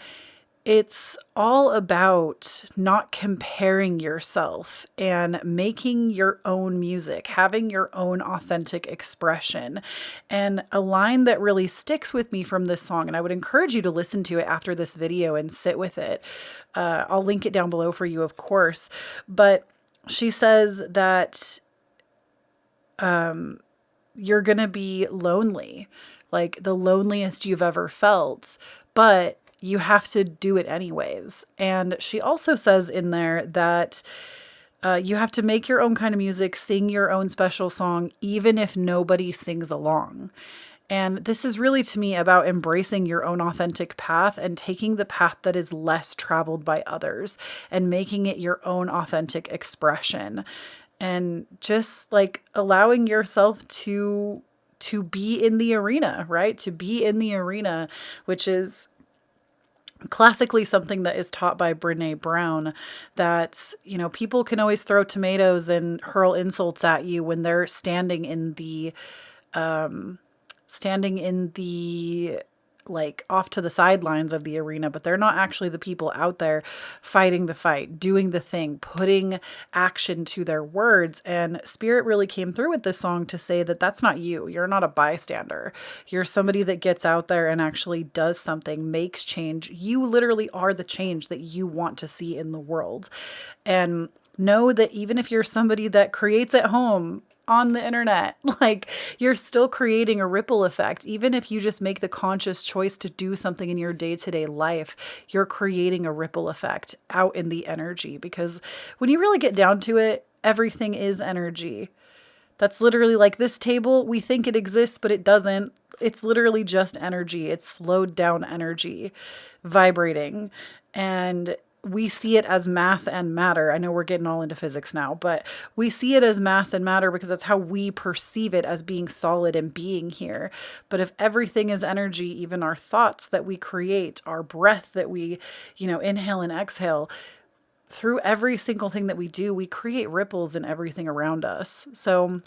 it's all about not comparing yourself and making your own music, having your own authentic expression. And a line that really sticks with me from this song, and I would encourage you to listen to it after this video and sit with it. I'll link it down below for you, of course. But she says that you're going to be lonely, like the loneliest you've ever felt, but you have to do it anyways. And she also says in there that you have to make your own kind of music, sing your own special song, even if nobody sings along. And this is really, to me, about embracing your own authentic path and taking the path that is less traveled by others and making it your own authentic expression. And just like allowing yourself to be in the arena, right? To be in the arena, which is classically something that is taught by Brene Brown, that, you know, people can always throw tomatoes and hurl insults at you when they're standing in the like off to the sidelines of the arena, but they're not actually the people out there fighting the fight, doing the thing, putting action to their words. And Spirit really came through with this song to say that that's not you. You're not a bystander. You're somebody that gets out there and actually does something, makes change. You literally are the change that you want to see in the world. And know that even if you're somebody that creates at home, on the internet, like, you're still creating a ripple effect. Even if you just make the conscious choice to do something in your day-to-day life, you're creating a ripple effect out in the energy. Because when you really get down to it, everything is energy. That's literally like this table. We think it exists, but it doesn't. It's literally just energy. It's slowed down energy vibrating. And we see it as mass and matter. I know we're getting all into physics now, but we see it as mass and matter because that's how we perceive it, as being solid and being here. But if everything is energy, even our thoughts that we create, our breath that we, inhale and exhale, through every single thing that we do, we create ripples in everything around us. So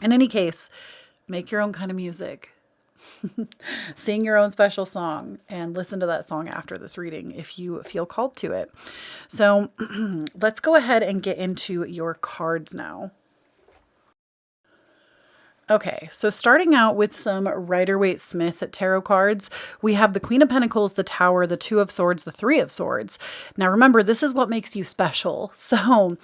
in any case, make your own kind of music. Sing your own special song and listen to that song after this reading if you feel called to it. So let's go ahead and get into your cards now. Okay, so starting out with some Rider-Waite-Smith tarot cards, we have the Queen of Pentacles, the Tower, the Two of Swords, the Three of Swords. Now remember, this is what makes you special. So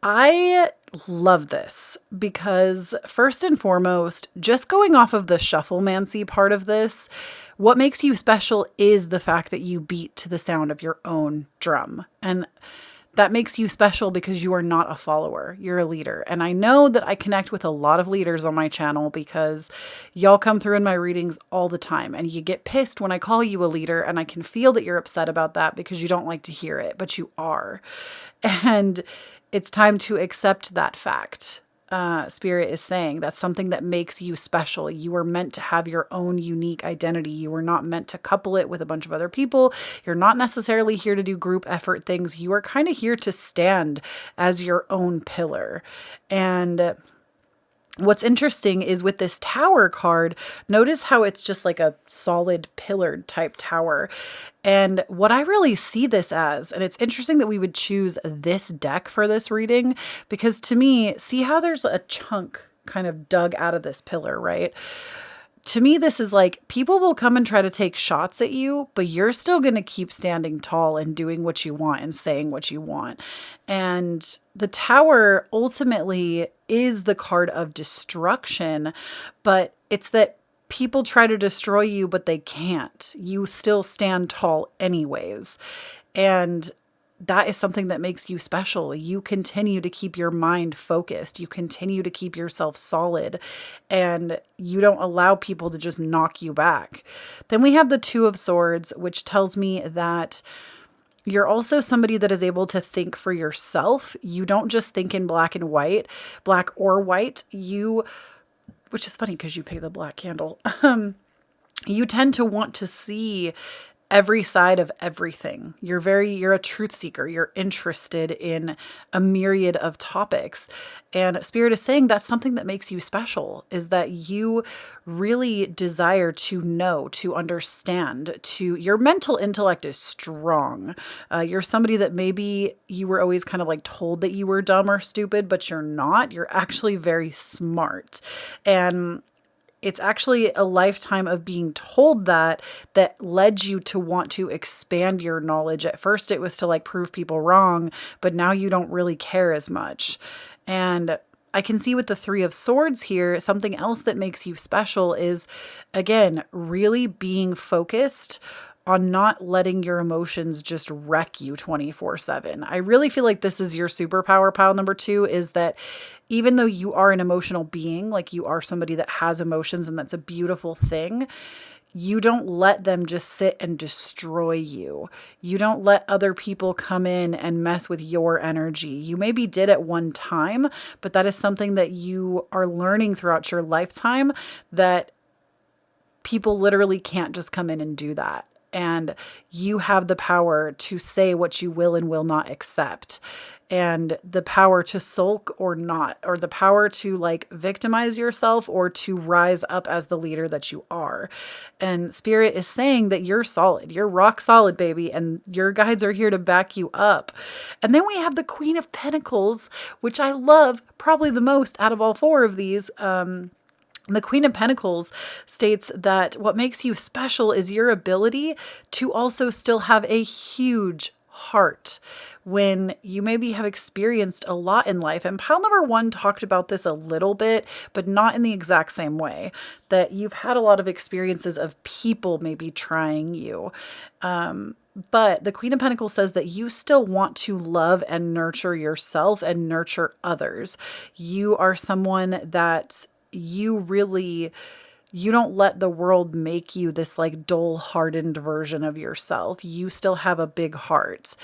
I love this because, first and foremost, just going off of the Shufflemancy part of this, what makes you special is the fact that you beat to the sound of your own drum. And that makes you special because you are not a follower. You're a leader. And I know that I connect with a lot of leaders on my channel because y'all come through in my readings all the time. And you get pissed when I call you a leader. And I can feel that you're upset about that because you don't like to hear it, but you are. And it's time to accept that fact. Spirit is saying. That's something that makes you special. You are meant to have your own unique identity. You are not meant to couple it with a bunch of other people. You're not necessarily here to do group effort things. You are kind of here to stand as your own pillar. And what's interesting is with this tower card, notice how it's just like a solid pillared type tower. And what I really see this as, and it's interesting that we would choose this deck for this reading, because to me, see how there's a chunk kind of dug out of this pillar, right? To me, this is like people will come and try to take shots at you, but you're still going to keep standing tall and doing what you want and saying what you want. And the tower ultimately is the card of destruction, but it's that people try to destroy you, but they can't. You still stand tall anyways. And that is something that makes you special. You continue to keep your mind focused. You continue to keep yourself solid, and you don't allow people to just knock you back. Then we have the Two of Swords, which tells me that you're also somebody that is able to think for yourself. You don't just think in black and white, black or white. Which is funny because you pay the black candle. You tend to want to see every side of everything. You're a truth seeker. You're interested in a myriad of topics. And Spirit is saying that's something that makes you special, is that you really desire to know, to understand, your mental intellect is strong. You're somebody that maybe you were always kind of like told that you were dumb or stupid, but you're not. You're actually very smart. And it's actually a lifetime of being told that led you to want to expand your knowledge. At first it was to like prove people wrong, but now you don't really care as much. And I can see with the Three of Swords here, something else that makes you special is, again, really being focused on not letting your emotions just wreck you 24/7. I really feel like this is your superpower, pile number 2, is that even though you are an emotional being, like you are somebody that has emotions, and that's a beautiful thing, you don't let them just sit and destroy you. You don't let other people come in and mess with your energy. You maybe did at one time, but that is something that you are learning throughout your lifetime, that people literally can't just come in and do that. And you have the power to say what you will and will not accept, and the power to sulk or not, or the power to like victimize yourself or to rise up as the leader that you are. And Spirit is saying that you're solid. You're rock solid, baby. And your guides are here to back you up. And then we have the Queen of Pentacles, which I love probably the most out of all 4 of these. The Queen of Pentacles states that what makes you special is your ability to also still have a huge heart when you maybe have experienced a lot in life. And pile number 1 talked about this a little bit, but not in the exact same way, that you've had a lot of experiences of people maybe trying you. But the Queen of Pentacles says that you still want to love and nurture yourself and nurture others. You are someone that you don't let the world make you this like dull hardened version of yourself. You still have a big heart.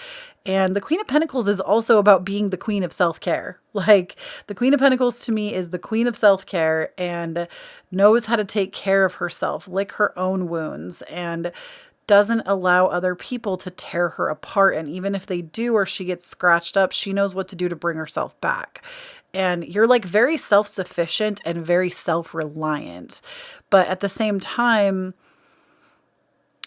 And the Queen of Pentacles is also about being the queen of self-care. Like the Queen of Pentacles to me is the queen of self-care and knows how to take care of herself, lick her own wounds, and doesn't allow other people to tear her apart. And even if they do, or she gets scratched up, she knows what to do to bring herself back. And you're like very self-sufficient and very self-reliant. But at the same time,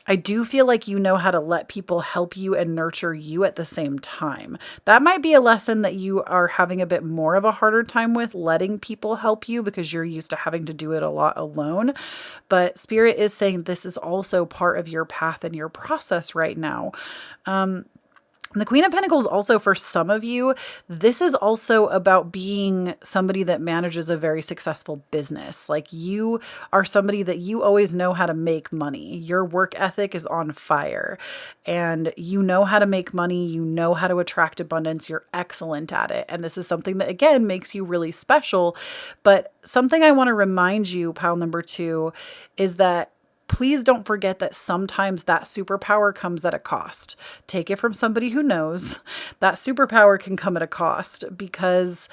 I do feel like you know how to let people help you and nurture you at the same time. That might be a lesson that you are having a bit more of a harder time with, letting people help you, because you're used to having to do it a lot alone. But Spirit is saying this is also part of your path and your process right now. The Queen of Pentacles also, for some of you, this is also about being somebody that manages a very successful business. Like you are somebody that you always know how to make money. Your work ethic is on fire and you know how to make money. You know how to attract abundance. You're excellent at it. And this is something that, again, makes you really special. But something I want to remind you, pile number 2, is that please don't forget that sometimes that superpower comes at a cost. Take it from somebody who knows that superpower can come at a cost, because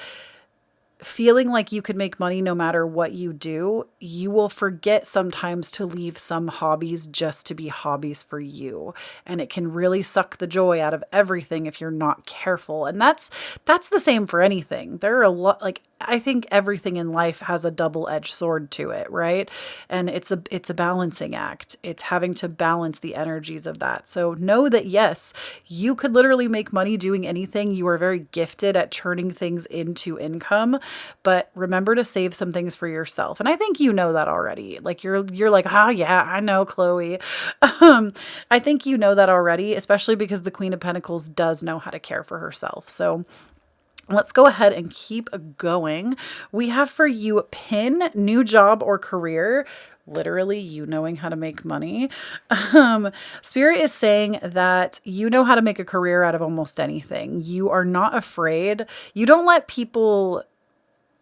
feeling like you could make money no matter what you do, you will forget sometimes to leave some hobbies just to be hobbies for you. And it can really suck the joy out of everything if you're not careful. And that's the same for anything. There are a lot, like, I think everything in life has a double-edged sword to it, right? And it's a balancing act. It's having to balance the energies of that. So know that yes, you could literally make money doing anything. You are very gifted at turning things into income, but remember to save some things for yourself. And I think you know that already. Like you're like, "Oh yeah, I know, Kloee." I think you know that already, especially because the Queen of Pentacles does know how to care for herself. So let's go ahead and keep going. We have for you pin, new job or career. Literally, you knowing how to make money. Spirit is saying that you know how to make a career out of almost anything. You are not afraid. You don't let people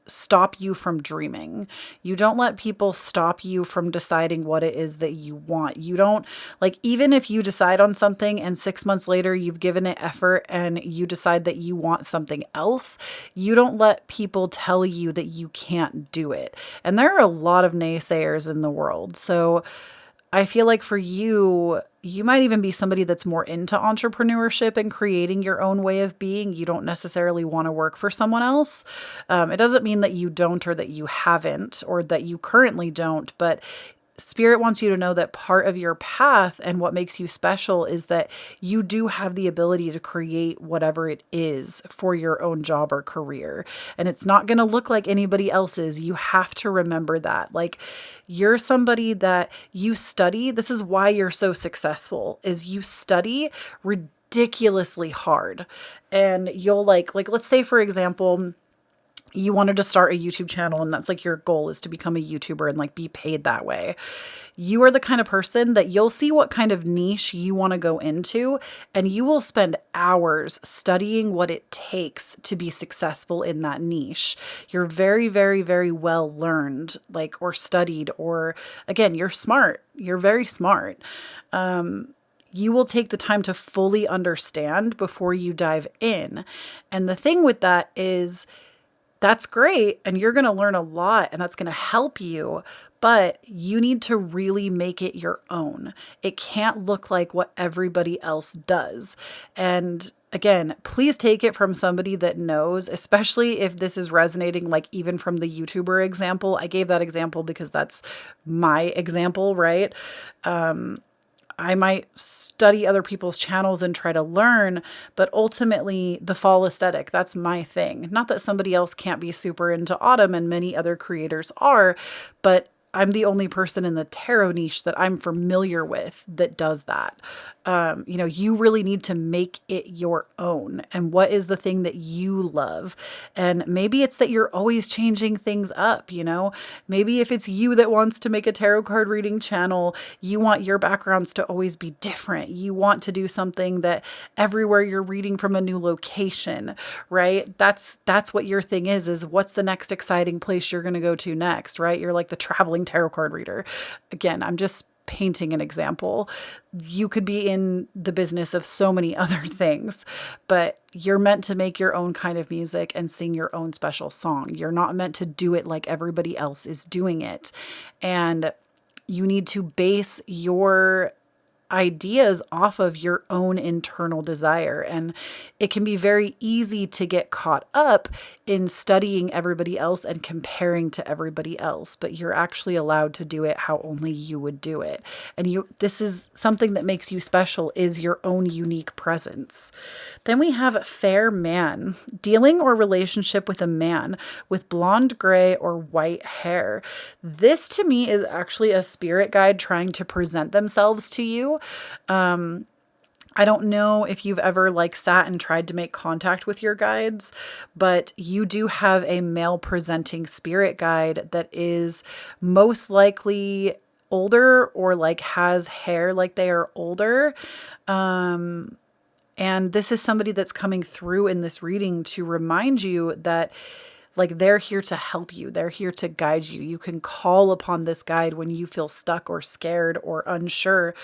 stop you from dreaming. You don't let people stop you from deciding what it is that you want. You don't, like, even if you decide on something and 6 months later you've given it effort and you decide that you want something else, you don't let people tell you that you can't do it. And there are a lot of naysayers in the world. So I feel like for you, you might even be somebody that's more into entrepreneurship and creating your own way of being. You don't necessarily want to work for someone else. It doesn't mean that you don't or that you haven't or that you currently don't, but Spirit wants you to know that part of your path and what makes you special is that you do have the ability to create whatever it is for your own job or career. And it's not going to look like anybody else's. You have to remember that. Like, you're somebody that you study. This is why you're so successful, is you study ridiculously hard. And you'll like let's say, for example, you wanted to start a YouTube channel and that's like your goal is to become a YouTuber and like be paid that way. You are the kind of person that you'll see what kind of niche you want to go into and you will spend hours studying what it takes to be successful in that niche. You're very, very, very well learned, like, or studied, or again, you're smart. You're very smart. You will take the time to fully understand before you dive in. And the thing with that is, that's great. And you're going to learn a lot and that's going to help you, but you need to really make it your own. It can't look like what everybody else does. And again, please take it from somebody that knows, especially if this is resonating, like even from the YouTuber example. I gave that example because that's my example, right? I might study other people's channels and try to learn, but ultimately the fall aesthetic, that's my thing. Not that somebody else can't be super into autumn and many other creators are, but I'm the only person in the tarot niche that I'm familiar with that does that. You really need to make it your own. And what is the thing that you love? And maybe it's that you're always changing things up, Maybe if it's you that wants to make a tarot card reading channel, you want your backgrounds to always be different. You want to do something that everywhere you're reading from a new location, right? That's what your thing is what's the next exciting place you're going to go to next, right? You're like the traveling tarot card reader. Again, I'm just painting an example. You could be in the business of so many other things, but you're meant to make your own kind of music and sing your own special song. You're not meant to do it like everybody else is doing it. And you need to base your ideas off of your own internal desire. And it can be very easy to get caught up in studying everybody else and comparing to everybody else, but you're actually allowed to do it how only you would do it. And this is something that makes you special, is your own unique presence. Then we have fair man, dealing or relationship with a man with blonde, gray, or white hair. This to me is actually a spirit guide trying to present themselves to you. I don't know if you've ever sat and tried to make contact with your guides, but you do have a male presenting spirit guide that is most likely older or has hair like they are older. And this is somebody that's coming through in this reading to remind you that they're here to help you. They're here to guide you. You can call upon this guide when you feel stuck or scared or unsure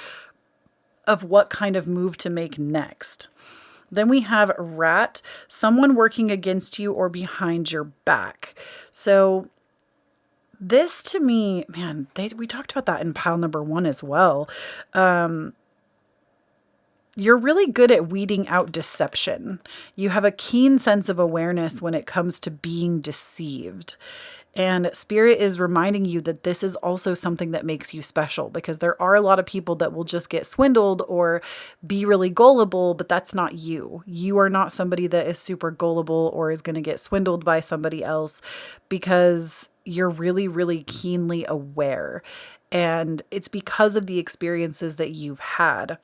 of what kind of move to make next. Then we have rat, someone working against you or behind your back. So this to me, man, we talked about that in pile number 1 as well. You're really good at weeding out deception. You have a keen sense of awareness when it comes to being deceived. And Spirit is reminding you that this is also something that makes you special, because there are a lot of people that will just get swindled or be really gullible, but that's not you. You are not somebody that is super gullible or is going to get swindled by somebody else, because you're really, really keenly aware. And it's because of the experiences that you've had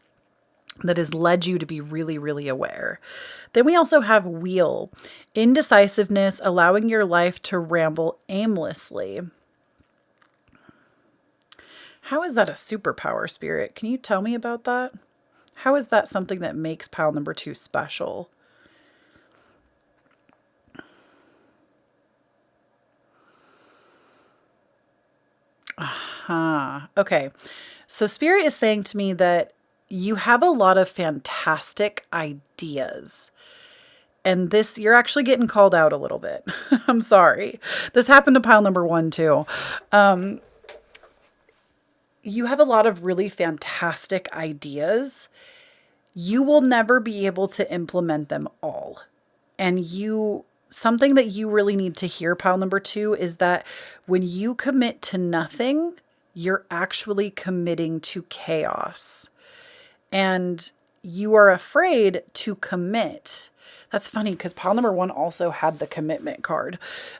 that has led you to be really, really aware. Then we also have wheel, indecisiveness, allowing your life to ramble aimlessly. How is that a superpower, Spirit? Can you tell me about that? How is that something that makes pile number 2 special? Okay. So Spirit is saying to me that you have a lot of fantastic ideas. And this, you're actually getting called out a little bit. I'm sorry. This happened to pile number 1 too. You have a lot of really fantastic ideas. You will never be able to implement them all. And something that you really need to hear, pile number 2, is that when you commit to nothing, you're actually committing to chaos. And you are afraid to commit. That's funny because pile number 1 also had the commitment card.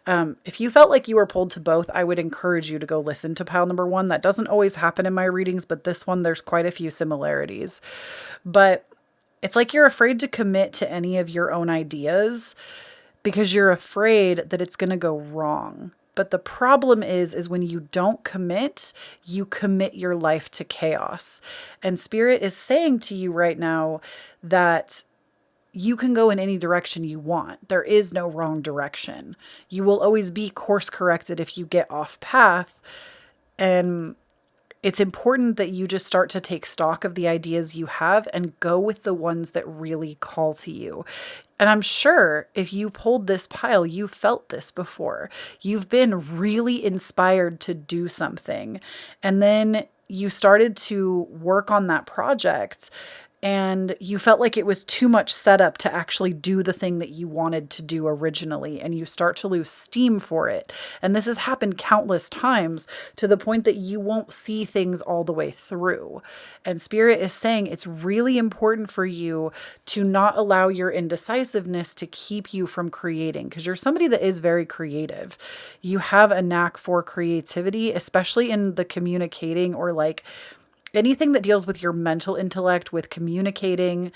If you felt like you were pulled to both, I would encourage you to go listen to pile number 1. That doesn't always happen in my readings, but this one, there's quite a few similarities. But it's like you're afraid to commit to any of your own ideas because you're afraid that it's going to go wrong. But the problem is when you don't commit, you commit your life to chaos. And Spirit is saying to you right now that you can go in any direction you want. There is no wrong direction. You will always be course corrected if you get off path. And it's important that you just start to take stock of the ideas you have and go with the ones that really call to you. And I'm sure if you pulled this pile, you felt this before. You've been really inspired to do something. And then you started to work on that project and you felt like it was too much setup to actually do the thing that you wanted to do originally, and you start to lose steam for it. And this has happened countless times to the point that you won't see things all the way through. And Spirit is saying it's really important for you to not allow your indecisiveness to keep you from creating, because you're somebody that is very creative. You have a knack for creativity, especially in the communicating or like anything that deals with your mental intellect, with communicating,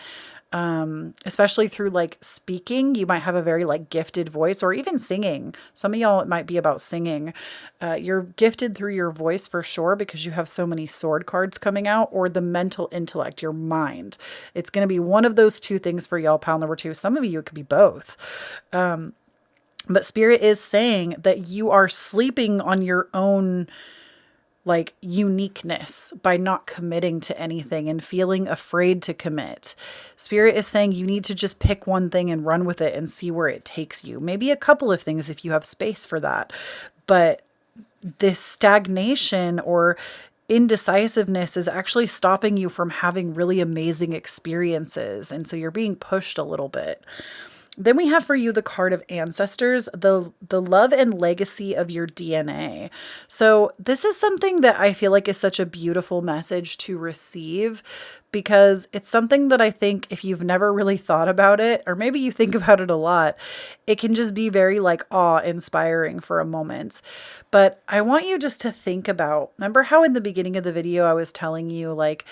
especially through like speaking. You might have a very like gifted voice, or even singing. Some of y'all, it might be about singing. You're gifted through your voice for sure because you have so many sword cards coming out, or the mental intellect, your mind. It's going to be one of those two things for y'all, pile number 2. Some of you, it could be both. But Spirit is saying that you are sleeping on your own like uniqueness by not committing to anything and feeling afraid to commit. Spirit is saying you need to just pick one thing and run with it and see where it takes you. Maybe a couple of things if you have space for that. But this stagnation or indecisiveness is actually stopping you from having really amazing experiences. And so you're being pushed a little bit. Then we have for you the card of ancestors, the love and legacy of your DNA. So this is something that I feel like is such a beautiful message to receive, because it's something that I think if you've never really thought about it, or maybe you think about it a lot, it can just be very like awe-inspiring for a moment. But I want you just to think about, remember how in the beginning of the video I was telling you like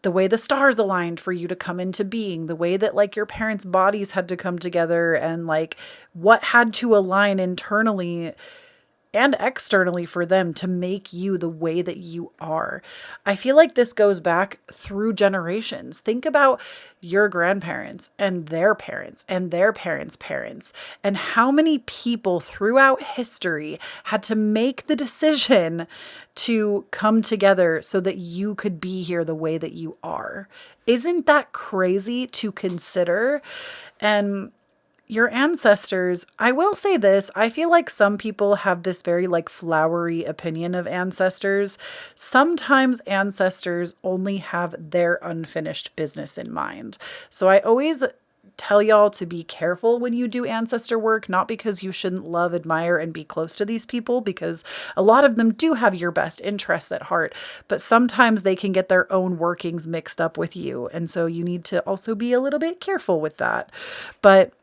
the way the stars aligned for you to come into being, the way that like your parents' bodies had to come together and like what had to align internally and externally for them to make you the way that you are. I feel like this goes back through generations. Think about your grandparents and their parents and their parents' parents, and how many people throughout history had to make the decision to come together so that you could be here the way that you are. Isn't that crazy to consider? And your ancestors, I will say this, I feel like some people have this very like flowery opinion of ancestors. Sometimes ancestors only have their unfinished business in mind. So I always tell y'all to be careful when you do ancestor work, not because you shouldn't love, admire, and be close to these people, because a lot of them do have your best interests at heart, but sometimes they can get their own workings mixed up with you. And so you need to also be a little bit careful with that. But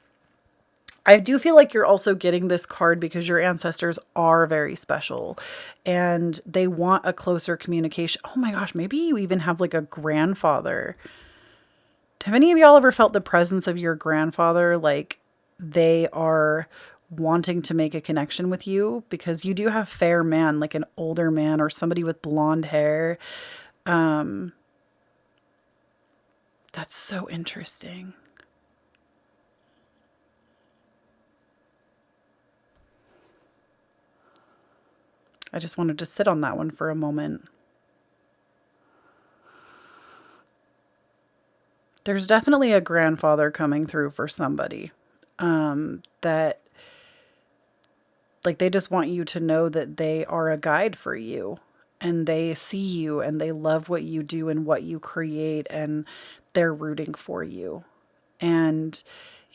I do feel like you're also getting this card because your ancestors are very special and they want a closer communication. Oh my gosh, maybe you even have like a grandfather. Have any of y'all ever felt the presence of your grandfather? Like they are wanting to make a connection with you, because you do have fair man, like an older man or somebody with blonde hair. That's so interesting. I just wanted to sit on that one for a moment. There's definitely a grandfather coming through for somebody, that like they just want you to know that they are a guide for you and they see you and they love what you do and what you create and they're rooting for you. And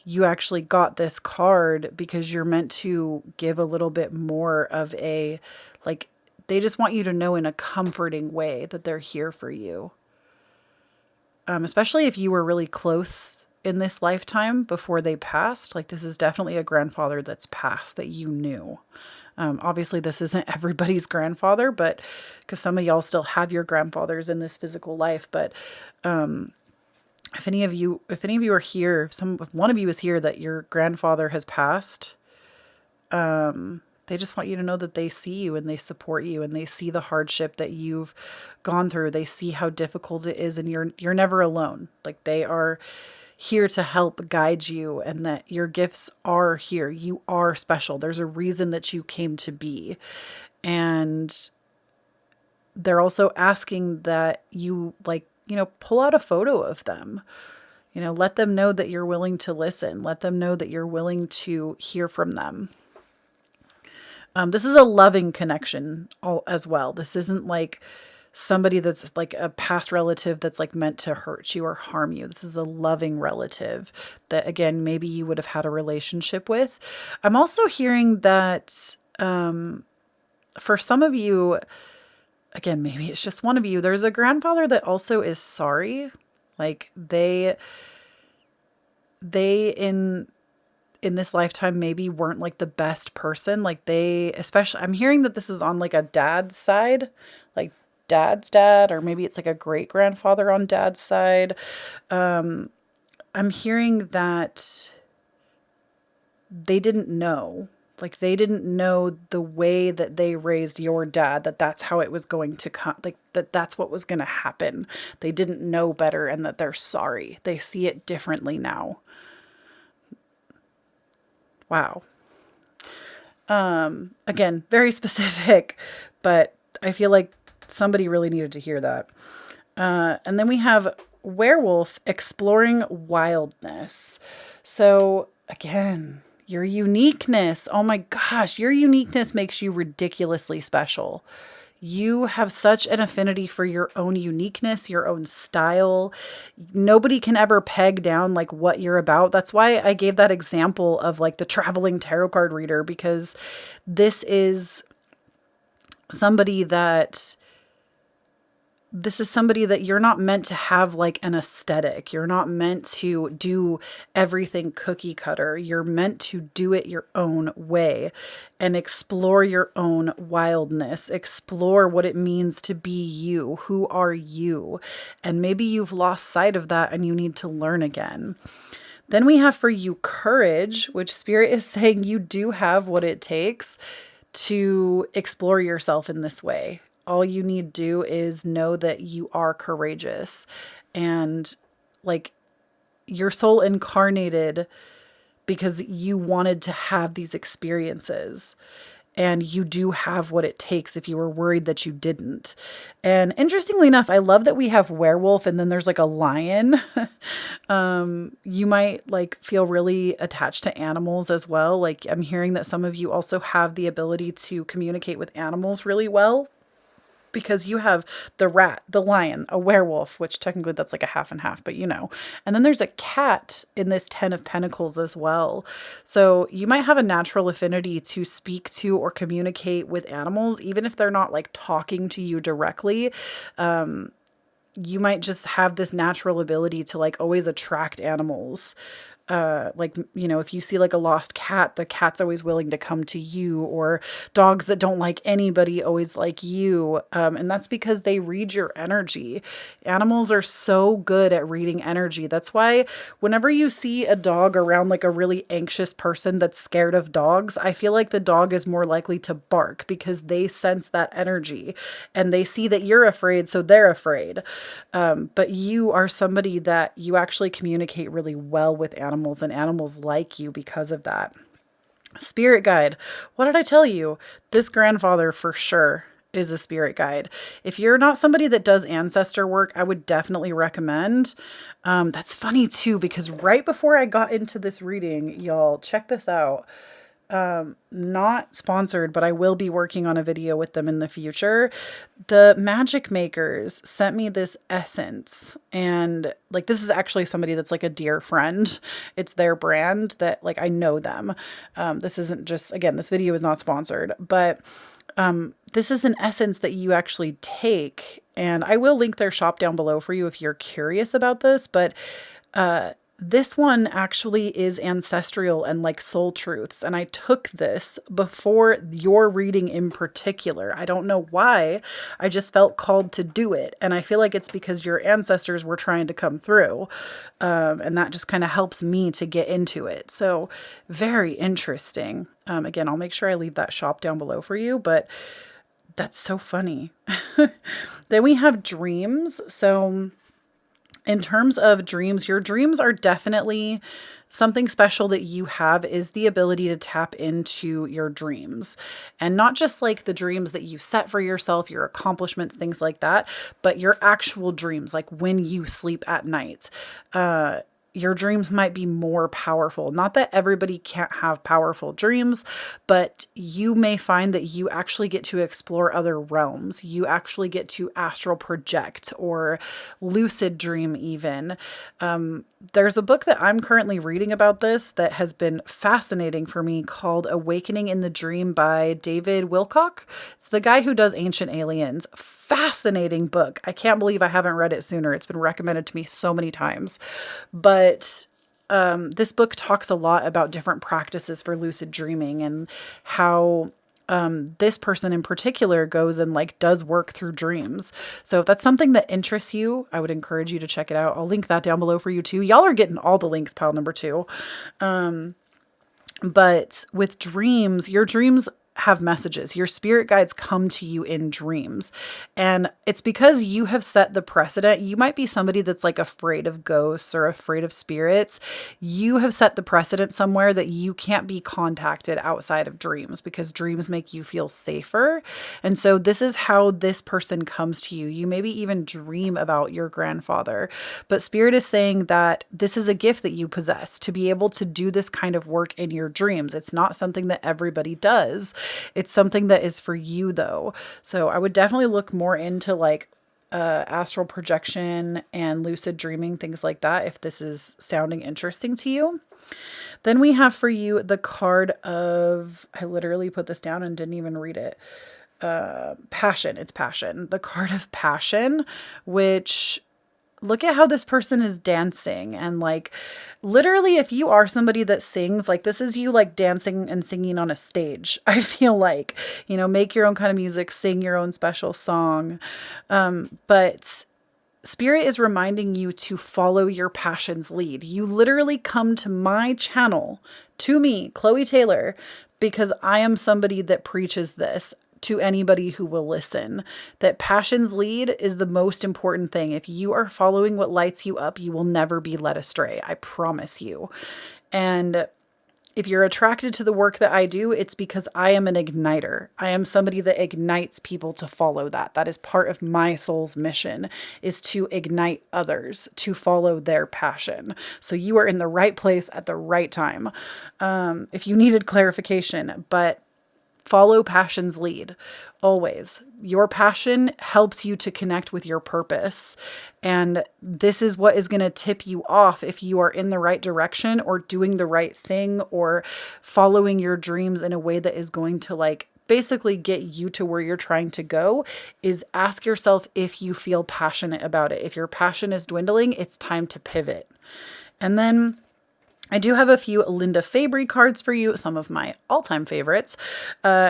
you actually got this card because you're meant to give a little bit more of a, like, they just want you to know in a comforting way that they're here for you. Especially if you were really close in this lifetime before they passed. Like, this is definitely a grandfather that's passed that you knew. Obviously, this isn't everybody's grandfather, but because some of y'all still have your grandfathers in this physical life. But if any of you are here, if one of you is here that your grandfather has passed, they just want you to know that they see you and they support you and they see the hardship that you've gone through. They see how difficult it is, and you're never alone. Like, they are here to help guide you, and that your gifts are here. You are special. There's a reason that you came to be. And they're also asking that you, like, pull out a photo of them. Let them know that you're willing to listen. Let them know that you're willing to hear from them. This is a loving connection as well. This isn't like somebody that's like a past relative that's like meant to hurt you or harm you. This is a loving relative that, again, maybe you would have had a relationship with. I'm also hearing that for some of you, again, maybe it's just one of you, there's a grandfather that also is sorry. Like they in this lifetime maybe weren't like the best person. Like they, especially, I'm hearing that this is on like a dad's side, like dad's dad, or maybe it's like a great grandfather on dad's side. I'm hearing that they didn't know. Like they didn't know the way that they raised your dad, that that's how it was going to come, like that's what was going to happen. They didn't know better, and that they're sorry. They see it differently now. Wow. Again, very specific, but I feel like somebody really needed to hear that. And then we have werewolf exploring wildness. So again, your uniqueness. Oh my gosh, your uniqueness makes you ridiculously special. You have such an affinity for your own uniqueness, your own style. Nobody can ever peg down like what you're about. That's why I gave that example of like the traveling tarot card reader, because this is somebody that you're not meant to have like an aesthetic. You're not meant to do everything cookie cutter. You're meant to do it your own way and explore your own wildness. Explore what it means to be you. Who are you? And maybe you've lost sight of that and you need to learn again. Then we have for you courage, which Spirit is saying you do have what it takes to explore yourself in this way. All you need to do is know that you are courageous, and like your soul incarnated because you wanted to have these experiences. And you do have what it takes if you were worried that you didn't. And interestingly enough, I love that we have werewolf and then there's like a lion. You might like feel really attached to animals as well. Like I'm hearing that some of you also have the ability to communicate with animals really well, because you have the rat, the lion, a werewolf, which technically that's like a half and half, but you know. And then there's a cat in this 10 of Pentacles as well. So you might have a natural affinity to speak to or communicate with animals, even if they're not like talking to you directly. You might just have this natural ability to like always attract animals. Like, you know, if you see like a lost cat, the cat's always willing to come to you, or dogs that don't like anybody always like you. And that's because they read your energy. Animals are so good at reading energy. That's why whenever you see a dog around like a really anxious person that's scared of dogs, I feel like the dog is more likely to bark because they sense that energy and they see that you're afraid, so they're afraid. But you are somebody that you actually communicate really well with animals, and animals like you because of that. Spirit guide. What did I tell you? This grandfather for sure is a spirit guide. If you're not somebody that does ancestor work, I would definitely recommend. That's funny too, because right before I got into this reading, y'all, check this out. Not sponsored, but I will be working on a video with them in the future. The magic makers sent me this essence, and like, this is actually somebody that's like a dear friend. It's their brand that like, I know them. This isn't just, again, this video is not sponsored, but this is an essence that you actually take, and I will link their shop down below for you if you're curious about this, but, this one actually is ancestral and like soul truths. And I took this before your reading in particular. I don't know why. I just felt called to do it. And I feel like it's because your ancestors were trying to come through. And that just kind of helps me to get into it. So very interesting. Again, I'll make sure I leave that shop down below for you, but that's so funny. Then we have dreams. So in terms of dreams, your dreams are definitely something special that you have, is the ability to tap into your dreams, and not just like the dreams that you set for yourself, your accomplishments, things like that, but your actual dreams, like when you sleep at night. Your dreams might be more powerful. Not that everybody can't have powerful dreams, but you may find that you actually get to explore other realms. You actually get to astral project or lucid dream even. There's a book that I'm currently reading about this that has been fascinating for me called Awakening in the Dream by David Wilcock. It's the guy who does Ancient Aliens. Fascinating book. I can't believe I haven't read it sooner. It's been recommended to me so many times. But this book talks a lot about different practices for lucid dreaming and how this person in particular goes and like does work through dreams. So if that's something that interests you, I would encourage you to check it out. I'll link that down below for you too. Y'all are getting all the links, pile number 2. But with dreams, your dreams have messages. Your spirit guides come to you in dreams. And it's because you have set the precedent. You might be somebody that's like afraid of ghosts or afraid of spirits. You have set the precedent somewhere that you can't be contacted outside of dreams, because dreams make you feel safer. And so this is how this person comes to you. You maybe even dream about your grandfather, but spirit is saying that this is a gift that you possess to be able to do this kind of work in your dreams. It's not something that everybody does. It's something that is for you though. So I would definitely look more into like astral projection and lucid dreaming, things like that, if this is sounding interesting to you. Then we have for you the card of, I literally put this down and didn't even read it. Passion. It's passion. The card of passion, which, look at how this person is dancing. And like, literally, if you are somebody that sings, like this is you like dancing and singing on a stage. I feel like, you know, make your own kind of music, sing your own special song. But Spirit is reminding you to follow your passion's lead. You literally come to my channel, to me, Kloee Taylor, because I am somebody that preaches this to anybody who will listen, that passions lead is the most important thing. If you are following what lights you up, you will never be led astray. I promise you. And if you're attracted to the work that I do, it's because I am an igniter. I am somebody that ignites people to follow that. That is part of my soul's mission, is to ignite others to follow their passion. So you are in the right place at the right time. If you needed clarification, but follow passion's lead. Always. Your passion helps you to connect with your purpose. And this is what is going to tip you off if you are in the right direction or doing the right thing or following your dreams in a way that is going to like basically get you to where you're trying to go. Is ask yourself if you feel passionate about it. If your passion is dwindling, it's time to pivot. And then I do have a few Linda Fabry cards for you, some of my all-time favorites.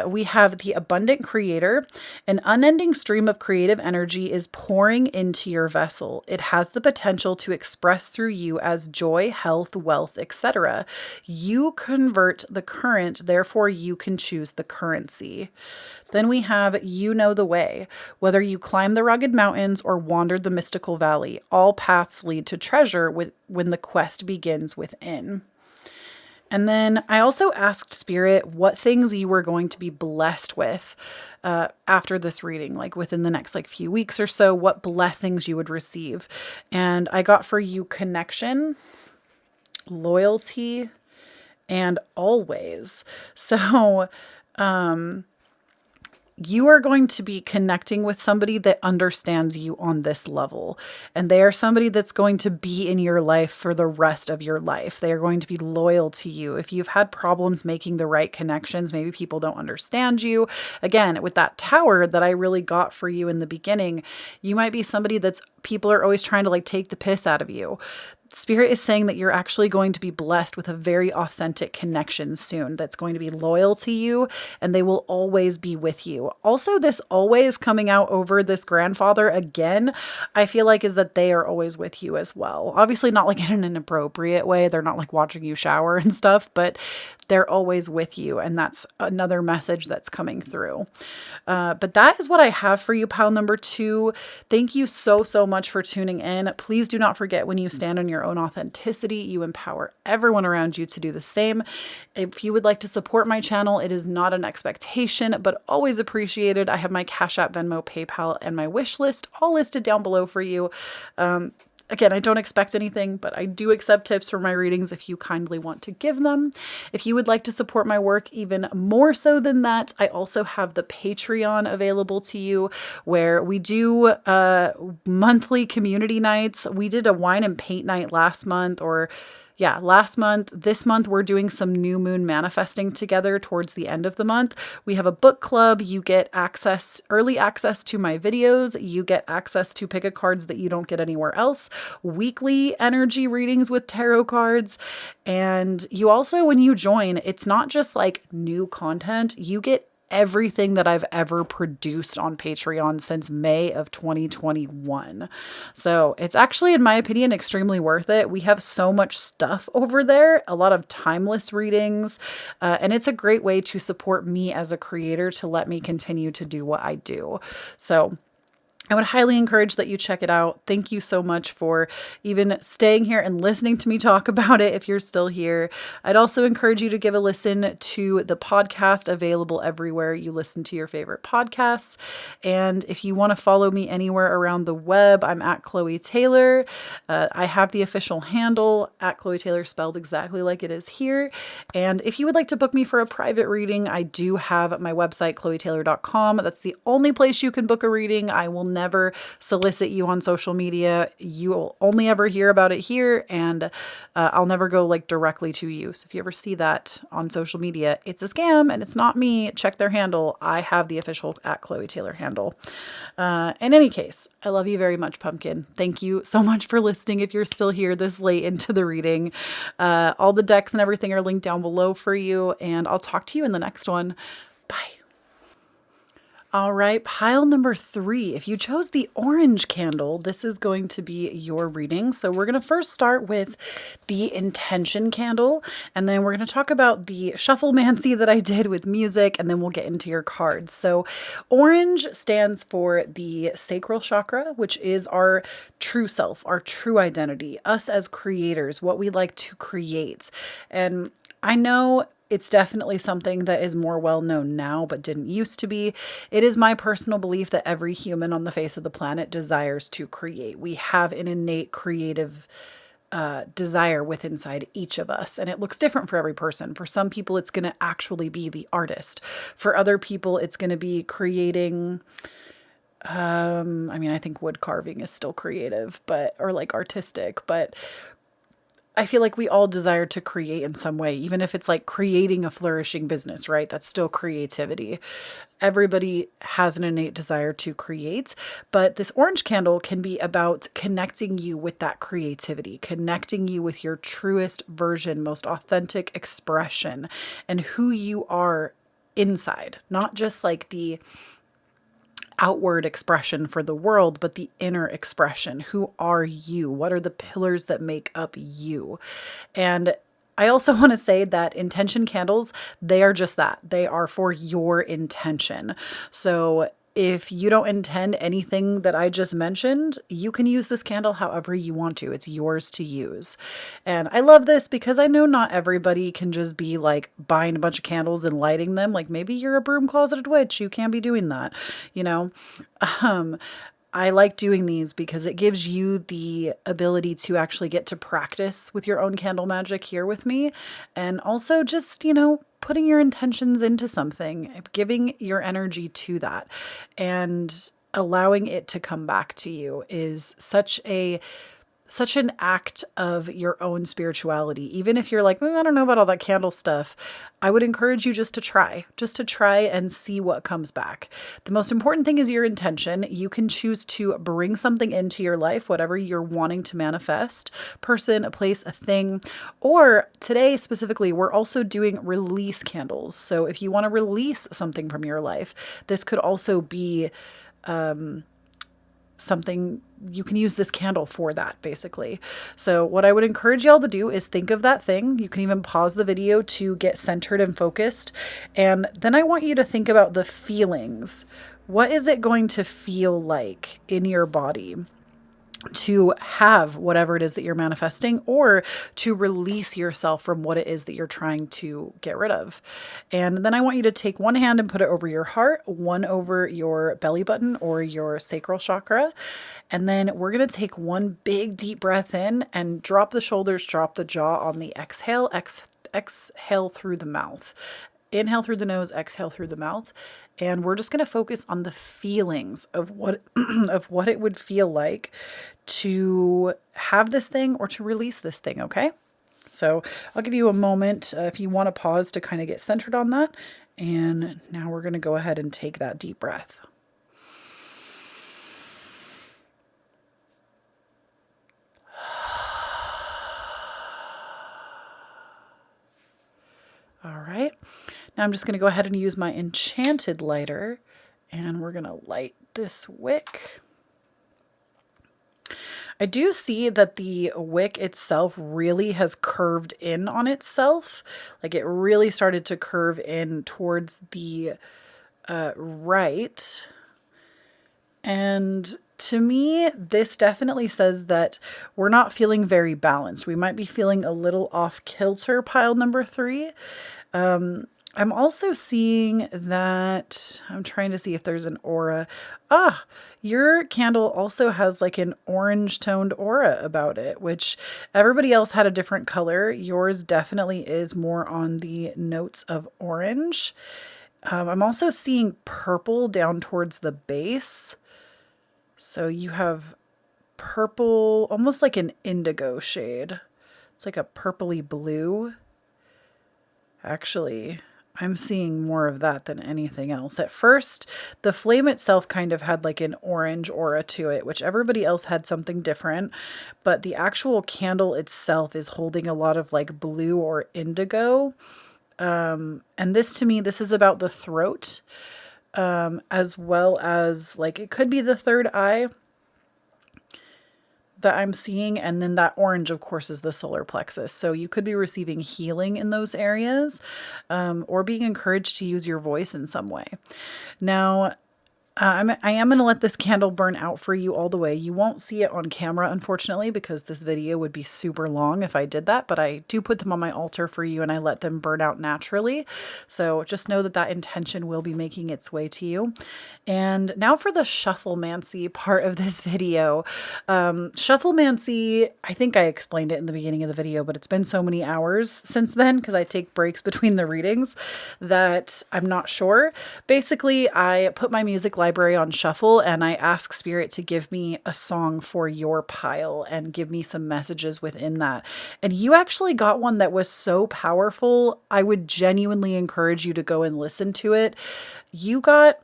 We have the Abundant Creator. An unending stream of creative energy is pouring into your vessel. It has the potential to express through you as joy, health, wealth, etc. You convert the current, therefore you can choose the currency. Then we have You Know the Way. Whether you climb the rugged mountains or wander the mystical valley, all paths lead to treasure when the quest begins within. And then I also asked Spirit what things you were going to be blessed with after this reading, like within the next like few weeks or so, what blessings you would receive. And I got for you connection, loyalty, and always. So, you are going to be connecting with somebody that understands you on this level. And they are somebody that's going to be in your life for the rest of your life. They are going to be loyal to you. If you've had problems making the right connections, maybe people don't understand you. Again, with that tower that I really got for you in the beginning, you might be somebody that's people are always trying to like take the piss out of you. Spirit is saying that you're actually going to be blessed with a very authentic connection soon that's going to be loyal to you, and they will always be with you. Also, this always coming out over this grandfather again, I feel like is that they are always with you as well. Obviously not like in an inappropriate way. They're not like watching you shower and stuff, but they're always with you. And that's another message that's coming through. But that is what I have for you, pile number 2. Thank you so, so much for tuning in. Please do not forget, when you stand on your own authenticity, you empower everyone around you to do the same. If you would like to support my channel, it is not an expectation, but always appreciated. I have my Cashapp, Venmo, PayPal, and my wish list all listed down below for you. Again, I don't expect anything, but I do accept tips for my readings if you kindly want to give them. If you would like to support my work even more so than that, I also have the Patreon available to you, where we do monthly community nights. We did a wine and paint night last month, last month. This month, we're doing some new moon manifesting together towards the end of the month. We have a book club. You get early access to my videos. You get access to pick a cards that you don't get anywhere else. Weekly energy readings with tarot cards. And you also, when you join, it's not just like new content. You get everything that I've ever produced on Patreon since May of 2021. So it's actually, in my opinion, extremely worth it. We have so much stuff over there, a lot of timeless readings, and it's a great way to support me as a creator to let me continue to do what I do. So I would highly encourage that you check it out. Thank you so much for even staying here and listening to me talk about it if you're still here. I'd also encourage you to give a listen to the podcast, available everywhere you listen to your favorite podcasts. And if you want to follow me anywhere around the web, I'm at Kloee Taylor. I have the official handle at Kloee Taylor, spelled exactly like it is here. And if you would like to book me for a private reading, I do have my website, KhloeTaylor.com. That's the only place you can book a reading. I will never solicit you on social media. You will only ever hear about it here, and I'll never go like directly to you. So if you ever see that on social media, it's a scam and it's not me. Check their handle. I have the official at Kloee Taylor handle. In any case, I love you very much, Pumpkin. Thank you so much for listening. If you're still here this late into the reading, all the decks and everything are linked down below for you, and I'll talk to you in the next one. Bye. All right, pile number 3. If you chose the orange candle, this is going to be your reading. So we're going to first start with the intention candle, and then we're going to talk about the shufflemancy that I did with music, and then we'll get into your cards. So orange stands for the sacral chakra, which is our true self, our true identity, us as creators, what we like to create. And I know it's definitely something that is more well known now, but didn't used to be. It is my personal belief that every human on the face of the planet desires to create. We have an innate creative desire within inside each of us, and it looks different for every person. For some people, it's going to actually be the artist. For other people, it's going to be creating. I mean, I think wood carving is still creative, or like artistic, but I feel like we all desire to create in some way, even if it's like creating a flourishing business, right? That's still creativity. Everybody has an innate desire to create, but this orange candle can be about connecting you with that creativity, connecting you with your truest version, most authentic expression, and who you are inside, not just like the outward expression for the world, but the inner expression. Who are you? What are the pillars that make up you? And I also want to say that intention candles, they are just that. They are for your intention. So if you don't intend anything that I just mentioned, you can use this candle however you want to. It's yours to use. And I love this because I know not everybody can just be like buying a bunch of candles and lighting them. Like maybe you're a broom closeted witch. You can't be doing that, you know? I like doing these because it gives you the ability to actually get to practice with your own candle magic here with me. And also just, putting your intentions into something, giving your energy to that, and allowing it to come back to you is such an act of your own spirituality. Even if you're like, I don't know about all that candle stuff, I would encourage you just to try and see what comes back. The most important thing is your intention. You can choose to bring something into your life, whatever you're wanting to manifest, person, a place, a thing. Or today specifically, we're also doing release candles. So if you want to release something from your life, this could also be something. You can use this candle for that, basically. So what I would encourage y'all to do is think of that thing. You can even pause the video to get centered and focused. And then I want you to think about the feelings. What is it going to feel like in your body to have whatever it is that you're manifesting, or to release yourself from what it is that you're trying to get rid of? And then I want you to take one hand and put it over your heart, one over your belly button or your sacral chakra. And then we're going to take one big deep breath in and drop the shoulders, drop the jaw on the exhale. Exhale through the mouth. Inhale through the nose, exhale through the mouth. And we're just going to focus on the feelings of what of what it would feel like to have this thing or to release this thing, okay? So I'll give you a moment if you want to pause to kind of get centered on that. And now we're going to go ahead and take that deep breath. All right. Now I'm just going to go ahead and use my enchanted lighter, and we're going to light this wick. I do see that the wick itself really has curved in on itself. Like it really started to curve in towards the right. And to me, this definitely says that we're not feeling very balanced. We might be feeling a little off kilter, pile number 3. I'm also seeing that, I'm trying to see if there's an aura. Your candle also has like an orange toned aura about it, which everybody else had a different color. Yours definitely is more on the notes of orange. I'm also seeing purple down towards the base. So you have purple, almost like an indigo shade. It's like a purpley blue. Actually, I'm seeing more of that than anything else. At first, the flame itself kind of had like an orange aura to it, which everybody else had something different. But the actual candle itself is holding a lot of like blue or indigo. And this, to me, this is about the throat. as well as like it could be the third eye that I'm seeing. And then that orange, of course, is the solar plexus. So you could be receiving healing in those areas, or being encouraged to use your voice in some way. Now, I am going to let this candle burn out for you all the way. You won't see it on camera, unfortunately, because this video would be super long if I did that, but I do put them on my altar for you and I let them burn out naturally. So just know that that intention will be making its way to you. And now for the Shufflemancy part of this video. Shufflemancy, I think I explained it in the beginning of the video, but it's been so many hours since then because I take breaks between the readings that I'm not sure. Basically, I put my music library on shuffle and I ask Spirit to give me a song for your pile and give me some messages within that. And you actually got one that was so powerful. I would genuinely encourage you to go and listen to it. You got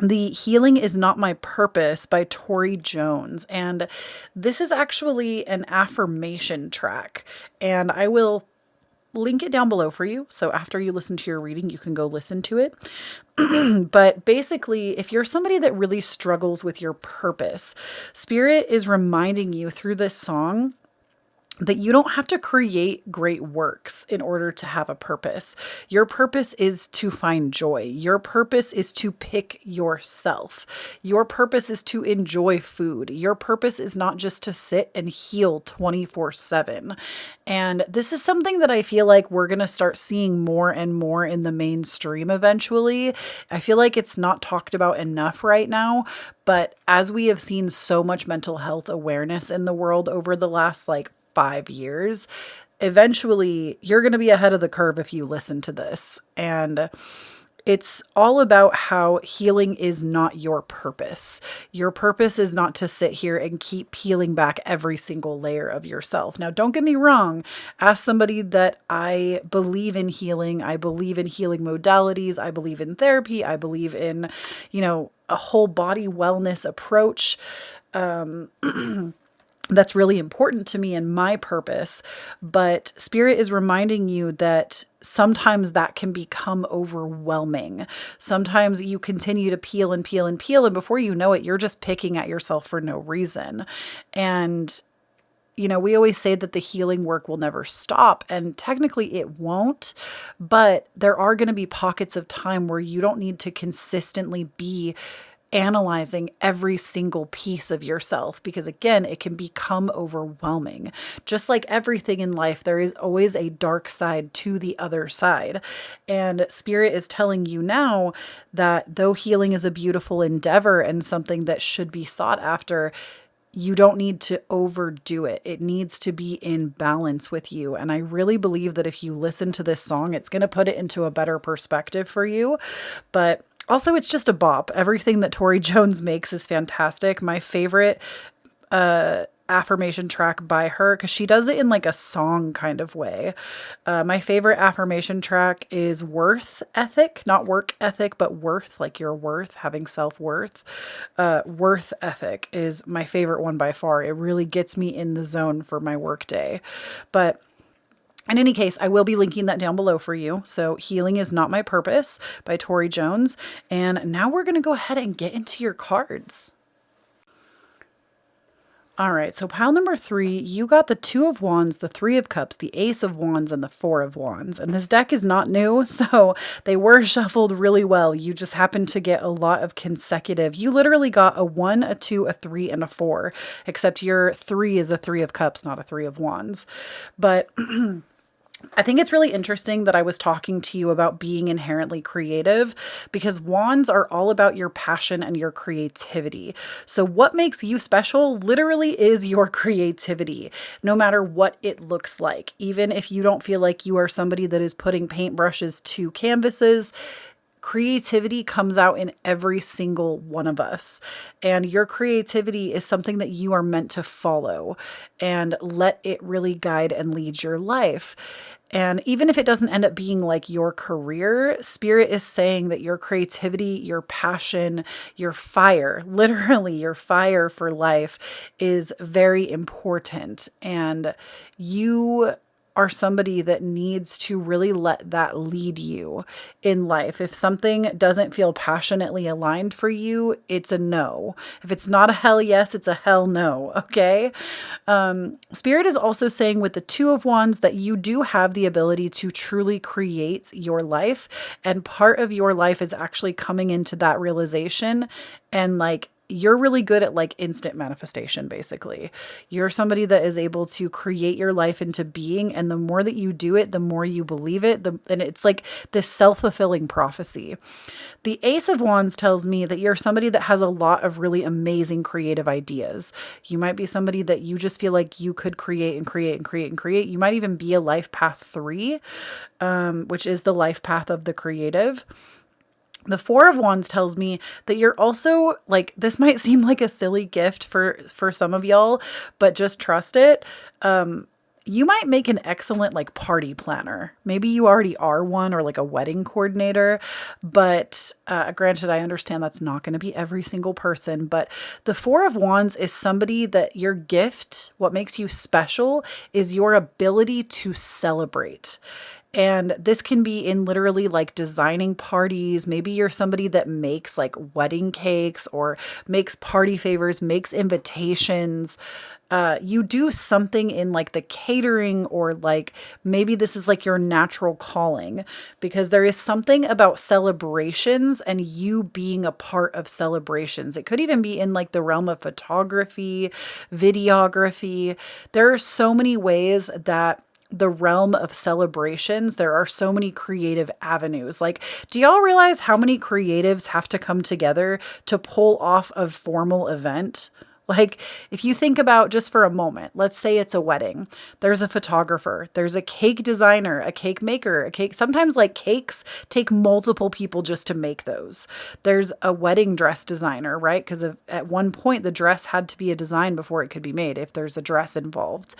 The Healing Is Not My Purpose by Tori Jones. And this is actually an affirmation track. And I will link it down below for you. So after you listen to your reading, you can go listen to it. But basically, if you're somebody that really struggles with your purpose, Spirit is reminding you through this song that you don't have to create great works in order to have a purpose. Your purpose is to find joy. Your purpose is to pick yourself. Your purpose is to enjoy food. Your purpose is not just to sit and heal 24/7. And this is something that I feel like we're going to start seeing more and more in the mainstream eventually. I feel like it's not talked about enough right now, but as we have seen so much mental health awareness in the world over the last 5 years, eventually you're going to be ahead of the curve if you listen to this. And it's all about how healing is not your purpose. Your purpose is not to sit here and keep peeling back every single layer of yourself. Now, don't get me wrong. As somebody that I believe in healing, I believe in healing modalities, I believe in therapy, I believe in, a whole body wellness approach. That's really important to me and my purpose. But Spirit is reminding you that sometimes that can become overwhelming. Sometimes you continue to peel and peel and peel, and before you know it, you're just picking at yourself for no reason. And we always say that the healing work will never stop, and technically it won't, but there are going to be pockets of time where you don't need to consistently be analyzing every single piece of yourself, because again, it can become overwhelming. Just like everything in life, there is always a dark side to the other side. And Spirit is telling you now that though healing is a beautiful endeavor and something that should be sought after, you don't need to overdo it. It needs to be in balance with you. And I really believe that if you listen to this song, it's going to put it into a better perspective for you. But also, it's just a bop. Everything that Tori Jones makes is fantastic. My favorite affirmation track by her, because she does it in a song kind of way. My favorite affirmation track is Worth Ethic, not work ethic, but worth, like your worth, having self-worth. Worth Ethic is my favorite one by far. It really gets me in the zone for my work day. But in any case, I will be linking that down below for you. So Healing Is Not My Purpose by Tori Jones. And now we're going to go ahead and get into your cards. All right, so pile number 3, you got the 2 of Wands, the 3 of Cups, the Ace of Wands, and the 4 of Wands. And this deck is not new, so they were shuffled really well. You just happened to get a lot of consecutive. You literally got a 1, a 2, a 3, and a 4, except your 3 is a 3 of Cups, not a 3 of Wands. But I think it's really interesting that I was talking to you about being inherently creative, because wands are all about your passion and your creativity. So what makes you special literally is your creativity, no matter what it looks like. Even if you don't feel like you are somebody that is putting paintbrushes to canvases, creativity comes out in every single one of us. And your creativity is something that you are meant to follow and let it really guide and lead your life. And even if it doesn't end up being like your career, Spirit is saying that your creativity, your passion, your fire, literally your fire for life, is very important. And you are somebody that needs to really let that lead you in life. If something doesn't feel passionately aligned for you, it's a no. If it's not a hell yes, it's a hell no. Okay. Spirit is also saying with the Two of Wands that you do have the ability to truly create your life. And part of your life is actually coming into that realization, and like, you're really good at like instant manifestation, basically. You're somebody that is able to create your life into being. And the more that you do it, the more you believe it. And it's like this self-fulfilling prophecy. The Ace of Wands tells me that you're somebody that has a lot of really amazing creative ideas. You might be somebody that you just feel like you could create and create and create and create. You might even be a life path 3, which is the life path of the creative. The Four of Wands tells me that you're also like, this might seem like a silly gift for some of y'all, but just trust it. You might make an excellent like party planner. Maybe you already are one, or like a wedding coordinator, but granted, I understand that's not going to be every single person. But the Four of Wands is somebody that your gift, what makes you special, is your ability to celebrate. And this can be in literally like designing parties. Maybe you're somebody that makes like wedding cakes or makes party favors, makes invitations. You do something in like the catering, or like maybe this is like your natural calling, because there is something about celebrations and you being a part of celebrations. It could even be in like the realm of photography, videography. There are so many ways that the realm of celebrations, there are so many creative avenues. Like, do y'all realize how many creatives have to come together to pull off a formal event? Like, if you think about just for a moment, let's say it's a wedding. There's a photographer, there's a cake designer, a cake maker, a cake. Sometimes like cakes take multiple people just to make those. There's a wedding dress designer, right? Because at one point the dress had to be a design before it could be made, if there's a dress involved.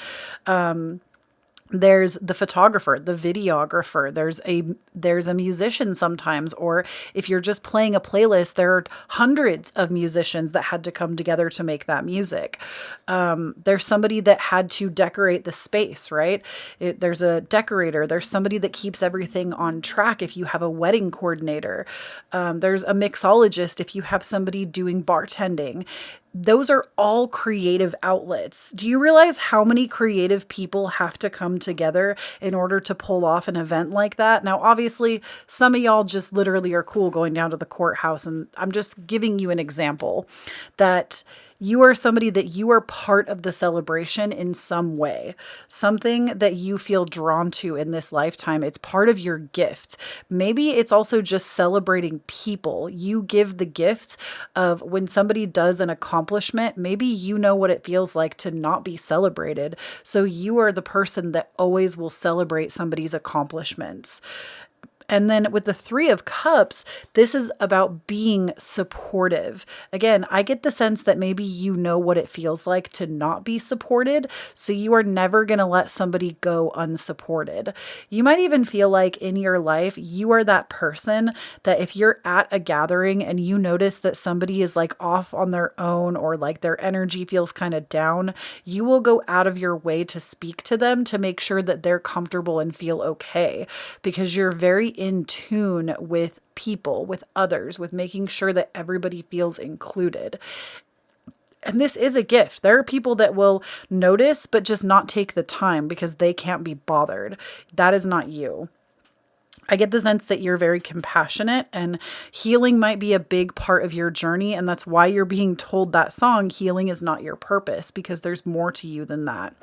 There's the photographer, the videographer, there's a musician sometimes, or if you're just playing a playlist, there are hundreds of musicians that had to come together to make that music. There's somebody that had to decorate the space, right? There's a decorator. There's somebody that keeps everything on track if you have a wedding coordinator. There's a mixologist if you have somebody doing bartending. Those are all creative outlets. Do you realize how many creative people have to come together in order to pull off an event like that? Now, obviously, some of y'all just literally are cool going down to the courthouse, and I'm just giving you an example that you are somebody that you are part of the celebration in some way, something that you feel drawn to in this lifetime. It's part of your gift. Maybe it's also just celebrating people. You give the gift of when somebody does an accomplishment, maybe you know what it feels like to not be celebrated. So you are the person that always will celebrate somebody's accomplishments. And then with the Three of Cups, this is about being supportive. Again, I get the sense that maybe you know what it feels like to not be supported, so you are never going to let somebody go unsupported. You might even feel like in your life, you are that person that if you're at a gathering and you notice that somebody is like off on their own, or like their energy feels kind of down, you will go out of your way to speak to them to make sure that they're comfortable and feel okay, because you're very in tune with people, with others, with making sure that everybody feels included. And this is a gift. There are people that will notice, but just not take the time because they can't be bothered. That is not you. I get the sense that you're very compassionate, and healing might be a big part of your journey. And that's why you're being told that song, healing is not your purpose, because there's more to you than that.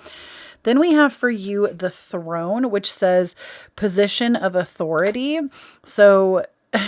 Then we have for you the Throne, which says position of authority. So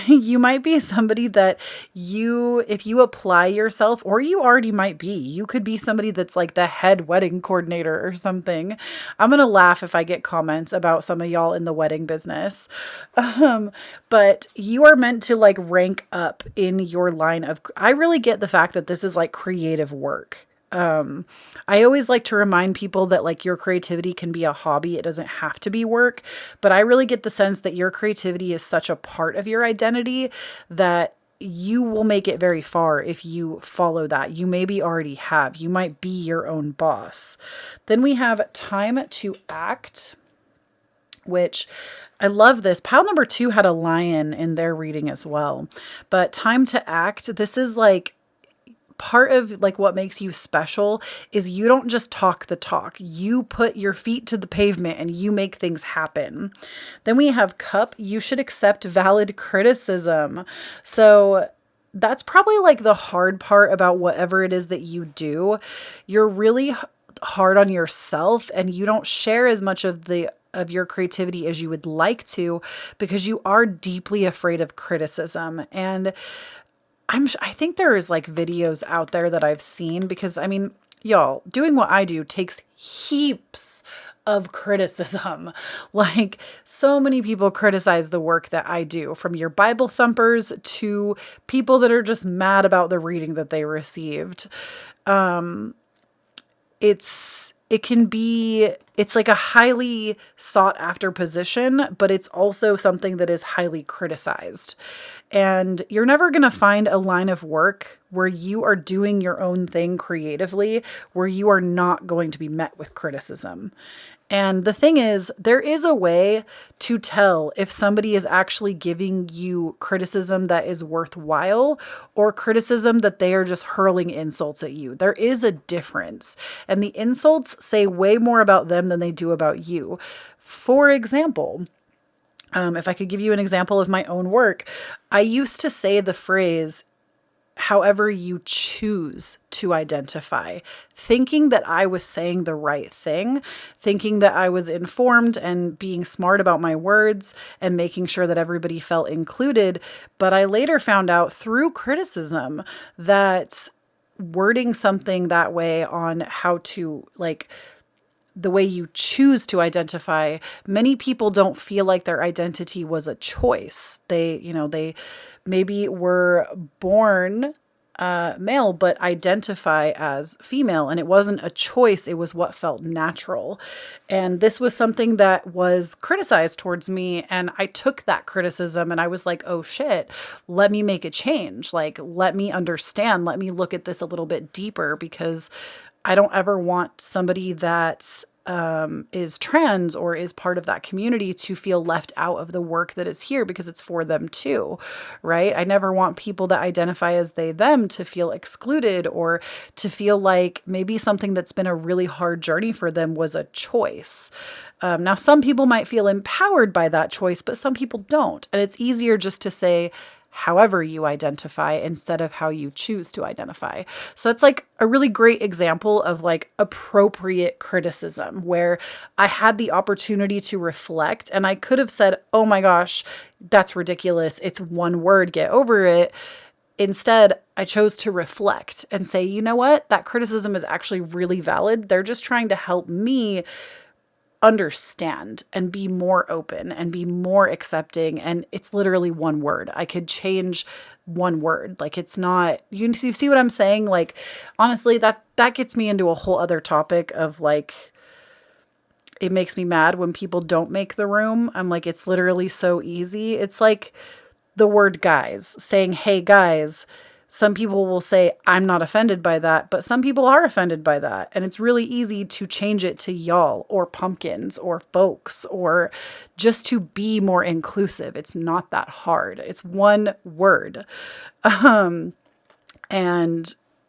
you might be somebody that if you apply yourself, or you already might be, you could be somebody that's like the head wedding coordinator or something. I'm going to laugh if I get comments about some of y'all in the wedding business. But you are meant to like rank up in your line of, I really get the fact that this is like creative work. I always like to remind people that like your creativity can be a hobby. It doesn't have to be work, but I really get the sense that your creativity is such a part of your identity that you will make it very far if you follow that. You maybe already have. You might be your own boss. Then we have time to act. which I love this. Pile number 2 had a lion in their reading as well. But time to act. This is like part of like what makes you special is you don't just talk the talk. You put your feet to the pavement and you make things happen. Then we have cup. You should accept valid criticism. So that's probably like the hard part about whatever it is that you do. You're really hard on yourself and you don't share as much of your creativity as you would like to because you are deeply afraid of criticism. And I think there is like videos out there that I've seen because I mean, y'all, doing what I do takes heaps of criticism. Like so many people criticize the work that I do, from your Bible thumpers to people that are just mad about the reading that they received. It's like a highly sought after position, but it's also something that is highly criticized. And you're never going to find a line of work where you are doing your own thing creatively, where you are not going to be met with criticism. And the thing is, there is a way to tell if somebody is actually giving you criticism that is worthwhile or criticism that they are just hurling insults at you. There is a difference. And the insults say way more about them than they do about you. For example, if I could give you an example of my own work, I used to say the phrase, however you choose to identify, thinking that I was saying the right thing, thinking that I was informed and being smart about my words and making sure that everybody felt included. But I later found out through criticism that wording something that way on how to like the way you choose to identify, many people don't feel like their identity was a choice. They maybe were born male, but identify as female. And it wasn't a choice. It was what felt natural. And this was something that was criticized towards me. And I took that criticism and I was like, oh shit, let me make a change. Like, let me understand. Let me look at this a little bit deeper, because I don't ever want somebody that is trans or is part of that community to feel left out of the work that is here, because it's for them too, right? I never want people that identify as they, them to feel excluded or to feel like maybe something that's been a really hard journey for them was a choice. Now, some people might feel empowered by that choice, but some people don't. And it's easier just to say, however you identify instead of how you choose to identify. So it's like a really great example of like appropriate criticism where I had the opportunity to reflect and I could have said, oh my gosh, that's ridiculous. It's one word, get over it. Instead, I chose to reflect and say, you know what? That criticism is actually really valid. They're just trying to help me understand and be more open and be more accepting. And it's literally one word. I could change one word. Like, it's not, you see what I'm saying? Like, honestly, that gets me into a whole other topic of like, it makes me mad when people don't make the room. I'm like, it's literally so easy. It's like the word guys, saying, hey guys. Some people will say, I'm not offended by that, but some people are offended by that. And it's really easy to change it to y'all or pumpkins or folks, or just to be more inclusive. It's not that hard. It's one word. And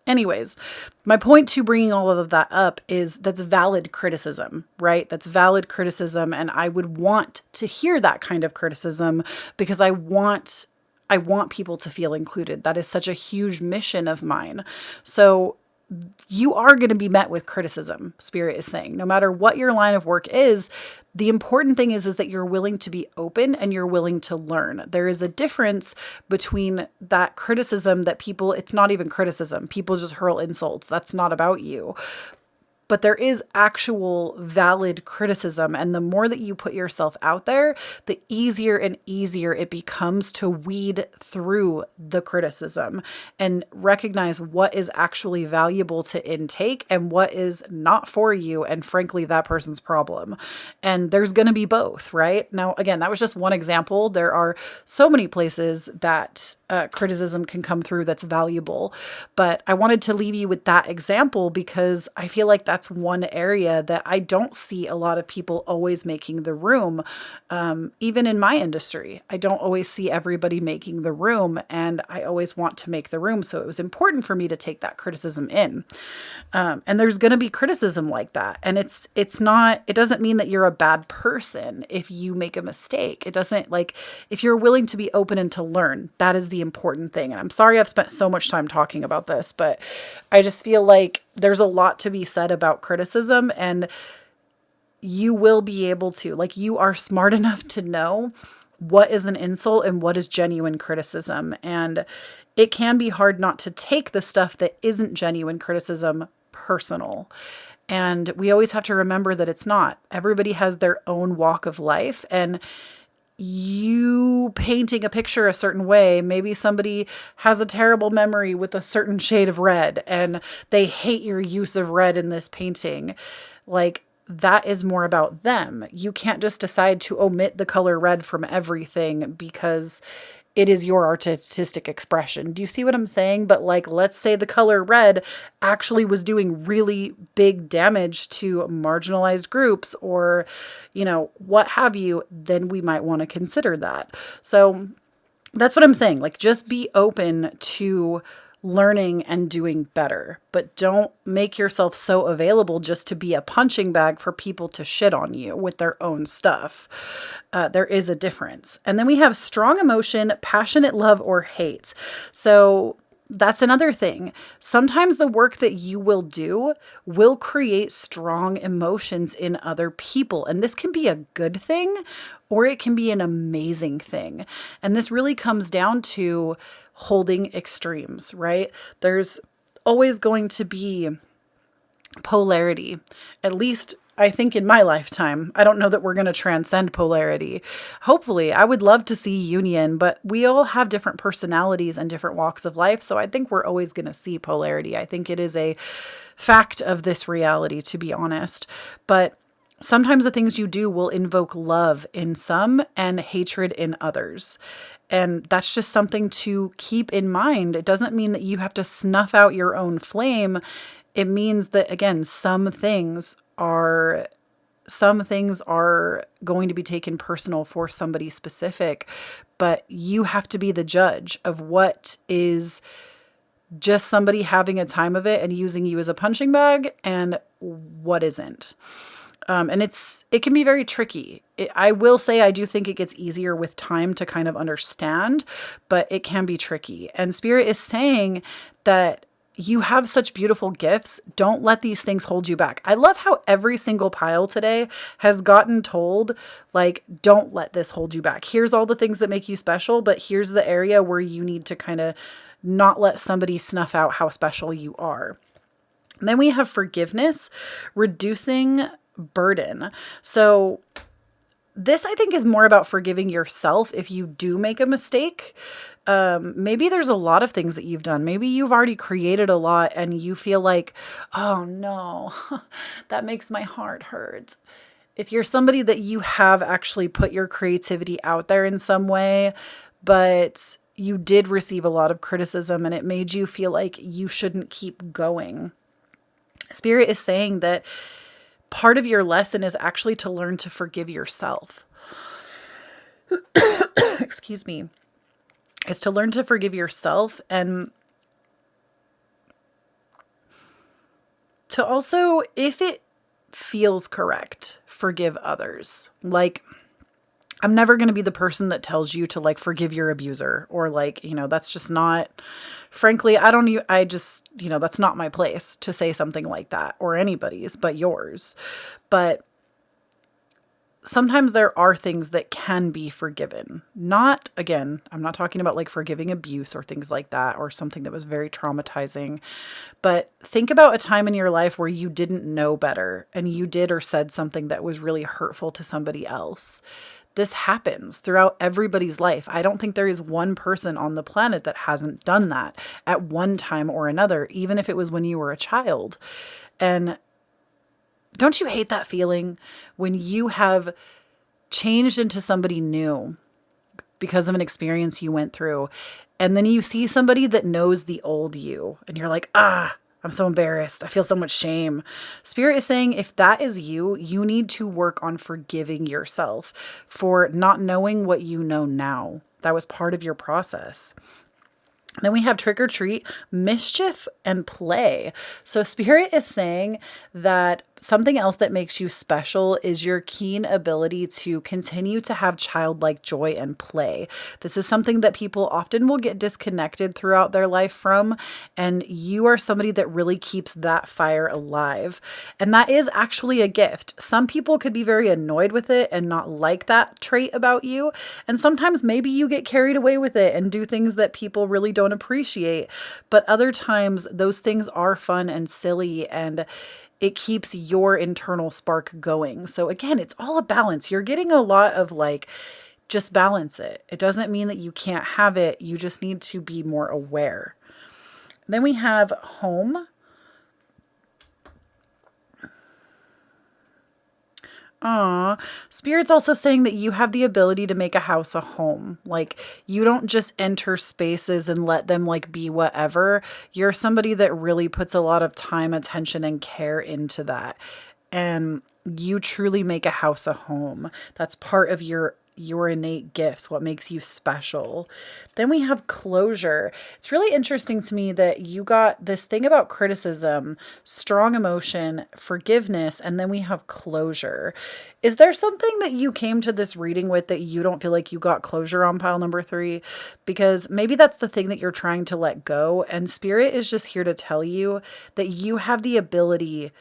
anyways, my point to bringing all of that up is that's valid criticism, right? That's valid criticism. And I would want to hear that kind of criticism because I want people to feel included. That is such a huge mission of mine. So you are going to be met with criticism, Spirit is saying. No matter what your line of work is, the important thing is that you're willing to be open and you're willing to learn. There is a difference between that criticism that people, it's not even criticism. People just hurl insults. That's not about you. But there is actual valid criticism. And the more that you put yourself out there, the easier and easier it becomes to weed through the criticism and recognize what is actually valuable to intake and what is not for you. And frankly, that person's problem. And there's going to be both, right? Now, again, that was just one example. There are so many places that criticism can come through that's valuable. But I wanted to leave you with that example because I feel like that's that's one area that I don't see a lot of people always making the room. Even in my industry, I don't always see everybody making the room, and I always want to make the room. So it was important for me to take that criticism in. And there's going to be criticism like that. And it doesn't mean that you're a bad person if you make a mistake. It doesn't, like, if you're willing to be open and to learn, that is the important thing. And I'm sorry I've spent so much time talking about this, but I just feel like there's a lot to be said about criticism, and you will be able to, like, you are smart enough to know what is an insult and what is genuine criticism. And it can be hard not to take the stuff that isn't genuine criticism personal. And we always have to remember that it's not. Everybody has their own walk of life, and you painting a picture a certain way, maybe somebody has a terrible memory with a certain shade of red and they hate your use of red in this painting. Like, that is more about them. You can't just decide to omit the color red from everything because it is your artistic expression. Do you see what I'm saying? But, like, let's say the color red actually was doing really big damage to marginalized groups, or, what have you, then we might want to consider that. So that's what I'm saying. Like, just be open to learning and doing better, but don't make yourself so available just to be a punching bag for people to shit on you with their own stuff. There is a difference. And then we have strong emotion, passionate love, or hate. So that's another thing. Sometimes the work that you will do will create strong emotions in other people. And this can be a good thing, or it can be an amazing thing. And this really comes down to holding extremes, right? There's always going to be polarity, at least I think in my lifetime. I don't know that we're going to transcend polarity. Hopefully, I would love to see union, but we all have different personalities and different walks of life. So I think we're always going to see polarity. I think it is a fact of this reality, to be honest. But sometimes the things you do will invoke love in some and hatred in others. And that's just something to keep in mind. It doesn't mean that you have to snuff out your own flame. It means that, again, some things are going to be taken personal for somebody specific, but you have to be the judge of what is just somebody having a time of it and using you as a punching bag and what isn't. And it can be very tricky. I will say I do think it gets easier with time to kind of understand, but it can be tricky. And Spirit is saying that you have such beautiful gifts. Don't let these things hold you back. I love how every single pile today has gotten told, like, don't let this hold you back. Here's all the things that make you special, but here's the area where you need to kind of not let somebody snuff out how special you are. And then we have forgiveness, reducing burden. So this, I think, is more about forgiving yourself if you do make a mistake. Maybe there's a lot of things that you've done. Maybe you've already created a lot and you feel like, oh no, that makes my heart hurt. If you're somebody that you have actually put your creativity out there in some way, but you did receive a lot of criticism and it made you feel like you shouldn't keep going, Spirit is saying that part of your lesson is actually to learn to forgive yourself. Excuse me. Is to learn to forgive yourself and to also, if it feels correct, forgive others. Like, I'm never going to be the person that tells you to, like, forgive your abuser or, like, that's just not, frankly, that's not my place to say something like that, or anybody's but yours. But sometimes there are things that can be forgiven. I'm not talking about, like, forgiving abuse or things like that, or something that was very traumatizing. But think about a time in your life where you didn't know better and you did or said something that was really hurtful to somebody else. This happens throughout everybody's life. I don't think there is one person on the planet that hasn't done that at one time or another, even if it was when you were a child. And don't you hate that feeling when you have changed into somebody new because of an experience you went through, and then you see somebody that knows the old you and you're like, I'm so embarrassed. I feel so much shame. Spirit is saying if that is you, you need to work on forgiving yourself for not knowing what you know now. That was part of your process. Then we have trick or treat, mischief, and play. So Spirit is saying that something else that makes you special is your keen ability to continue to have childlike joy and play. This is something that people often will get disconnected throughout their life from, and you are somebody that really keeps that fire alive. And that is actually a gift. Some people could be very annoyed with it and not like that trait about you. And sometimes maybe you get carried away with it and do things that people really don't appreciate. But other times those things are fun and silly, and it keeps your internal spark going. So again, it's all a balance. You're getting a lot of like, just balance it. It doesn't mean that you can't have it. You just need to be more aware. Then we have home. Spirit's also saying that you have the ability to make a house a home. Like, you don't just enter spaces and let them like be whatever. You're somebody that really puts a lot of time, attention, and care into that. And you truly make a house a home. That's part of your innate gifts, what makes you special. Then we have closure. It's really interesting to me that you got this thing about criticism, strong emotion, forgiveness, and then we have closure. Is there something that you came to this reading with that you don't feel like you got closure on pile number 3? Because maybe that's the thing that you're trying to let go, and Spirit is just here to tell you that you have the ability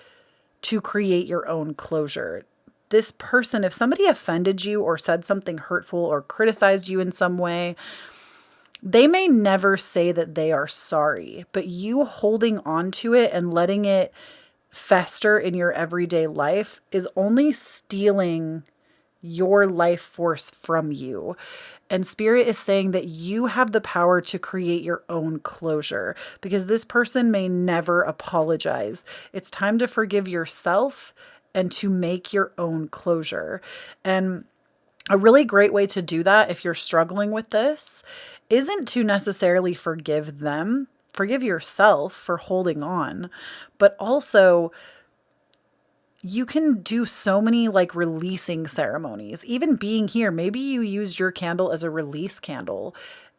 to create your own closure. This person, if somebody offended you or said something hurtful or criticized you in some way, they may never say that they are sorry, but you holding on to it and letting it fester in your everyday life is only stealing your life force from you. And Spirit is saying that you have the power to create your own closure, because this person may never apologize. It's time to forgive yourself and to make your own closure. And a really great way to do that, if you're struggling with this, isn't to necessarily forgive them. Forgive yourself for holding on, but also you can do so many like releasing ceremonies. Even being here, maybe you used your candle as a release candle.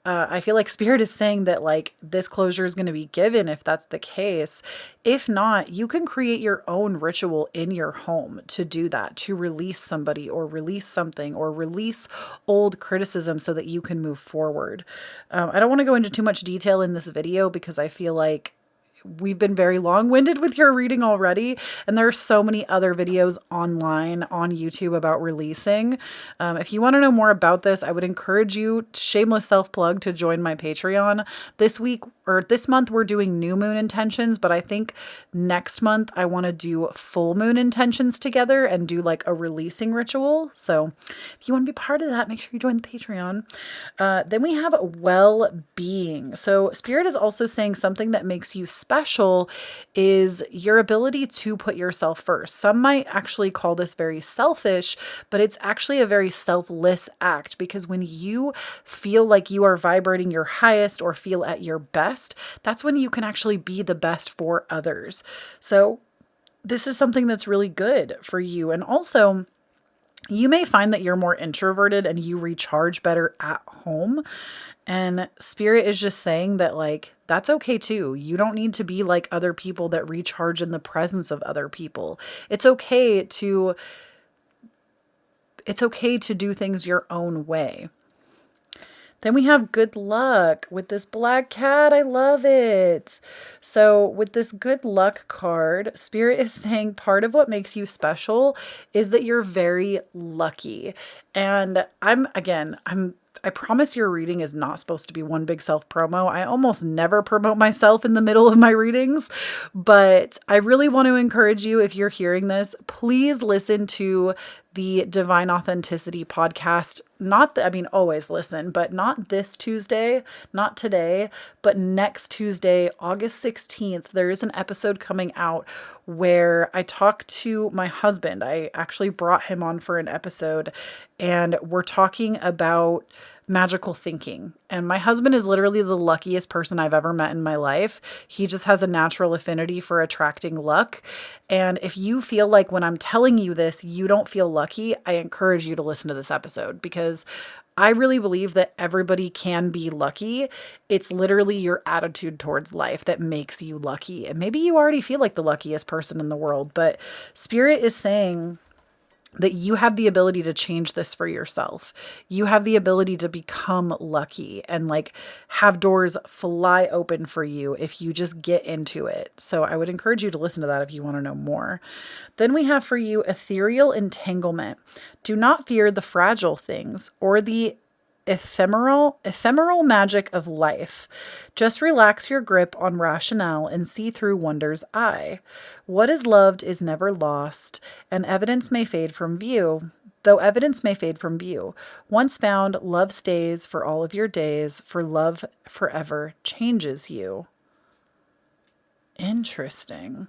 I feel like Spirit is saying that like this closure is going to be given if that's the case. If not, you can create your own ritual in your home to do that, to release somebody or release something or release old criticism so that you can move forward. I don't want to go into too much detail in this video because I feel like we've been very long-winded with your reading already, and there are so many other videos online on YouTube about releasing. If you want to know more about this, I would encourage you, shameless self-plug, to join my Patreon. This week or this month we're doing new moon intentions, but I think next month I want to do full moon intentions together and do like a releasing ritual. So if you want to be part of that, make sure you join the Patreon. Then we have well-being. So Spirit is also saying something that makes you special is your ability to put yourself first. Some might actually call this very selfish, but it's actually a very selfless act, because when you feel like you are vibrating your highest or feel at your best, that's when you can actually be the best for others. So this is something that's really good for you. And also, you may find that you're more introverted and you recharge better at home. And Spirit is just saying that like, that's okay too. You don't need to be like other people that recharge in the presence of other people. It's okay to do things your own way. Then we have good luck with this black cat. I love it. So with this good luck card, Spirit is saying part of what makes you special is that you're very lucky. And I promise your reading is not supposed to be one big self promo. I almost never promote myself in the middle of my readings, but I really want to encourage you, if you're hearing this, please listen to the Divine Authenticity podcast. Always listen, but not this Tuesday, not today, but next Tuesday, August 16th, there is an episode coming out where I talk to my husband. I actually brought him on for an episode, and we're talking about magical thinking. And my husband is literally the luckiest person I've ever met in my life. He just has a natural affinity for attracting luck. And if you feel like when I'm telling you this, you don't feel lucky, I encourage you to listen to this episode, because I really believe that everybody can be lucky. It's literally your attitude towards life that makes you lucky. And maybe you already feel like the luckiest person in the world, but Spirit is saying that you have the ability to change this for yourself. You have the ability to become lucky and like have doors fly open for you if you just get into it. So I would encourage you to listen to that if you want to know more. Then we have for you ethereal entanglement. Do not fear the fragile things or the ephemeral magic of life. Just relax your grip on rationale and see through wonder's eye. What is loved is never lost, and evidence may fade from view. Though evidence may fade from view, once found, love stays for all of your days, for love forever changes you. Interesting.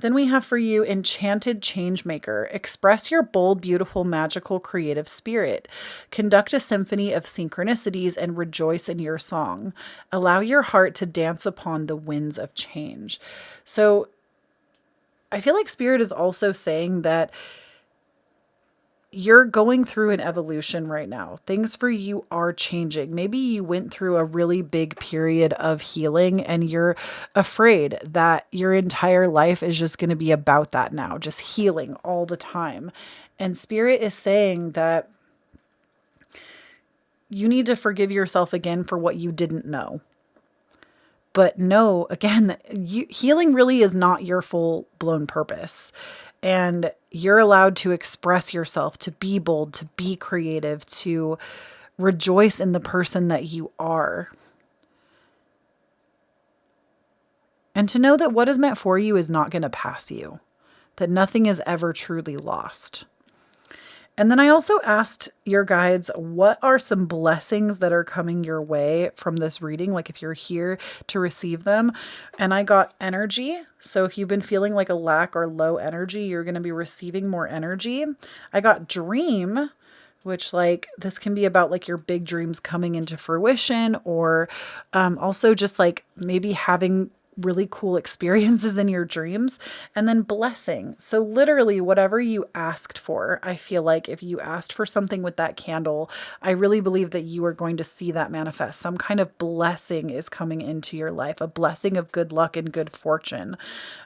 Then we have for you Enchanted Changemaker. Express your bold, beautiful, magical, creative spirit. Conduct a symphony of synchronicities and rejoice in your song. Allow your heart to dance upon the winds of change. So I feel like Spirit is also saying that you're going through an evolution right now. Things for you are changing. Maybe you went through a really big period of healing and you're afraid that your entire life is just going to be about that now, just healing all the time. And Spirit is saying that you need to forgive yourself again for what you didn't know. But know, again, healing really is not your full-blown purpose. And you're allowed to express yourself, to be bold, to be creative, to rejoice in the person that you are. And to know that what is meant for you is not going to pass you, that nothing is ever truly lost. And then I also asked your guides, what are some blessings that are coming your way from this reading? Like if you're here to receive them. And I got energy. So if you've been feeling like a lack or low energy, you're going to be receiving more energy. I got dream, which like this can be about like your big dreams coming into fruition, or also just like maybe having really cool experiences in your dreams. And then blessing. So literally whatever you asked for, I feel like if you asked for something with that candle, I really believe that you are going to see that manifest. Some kind of blessing is coming into your life, a blessing of good luck and good fortune,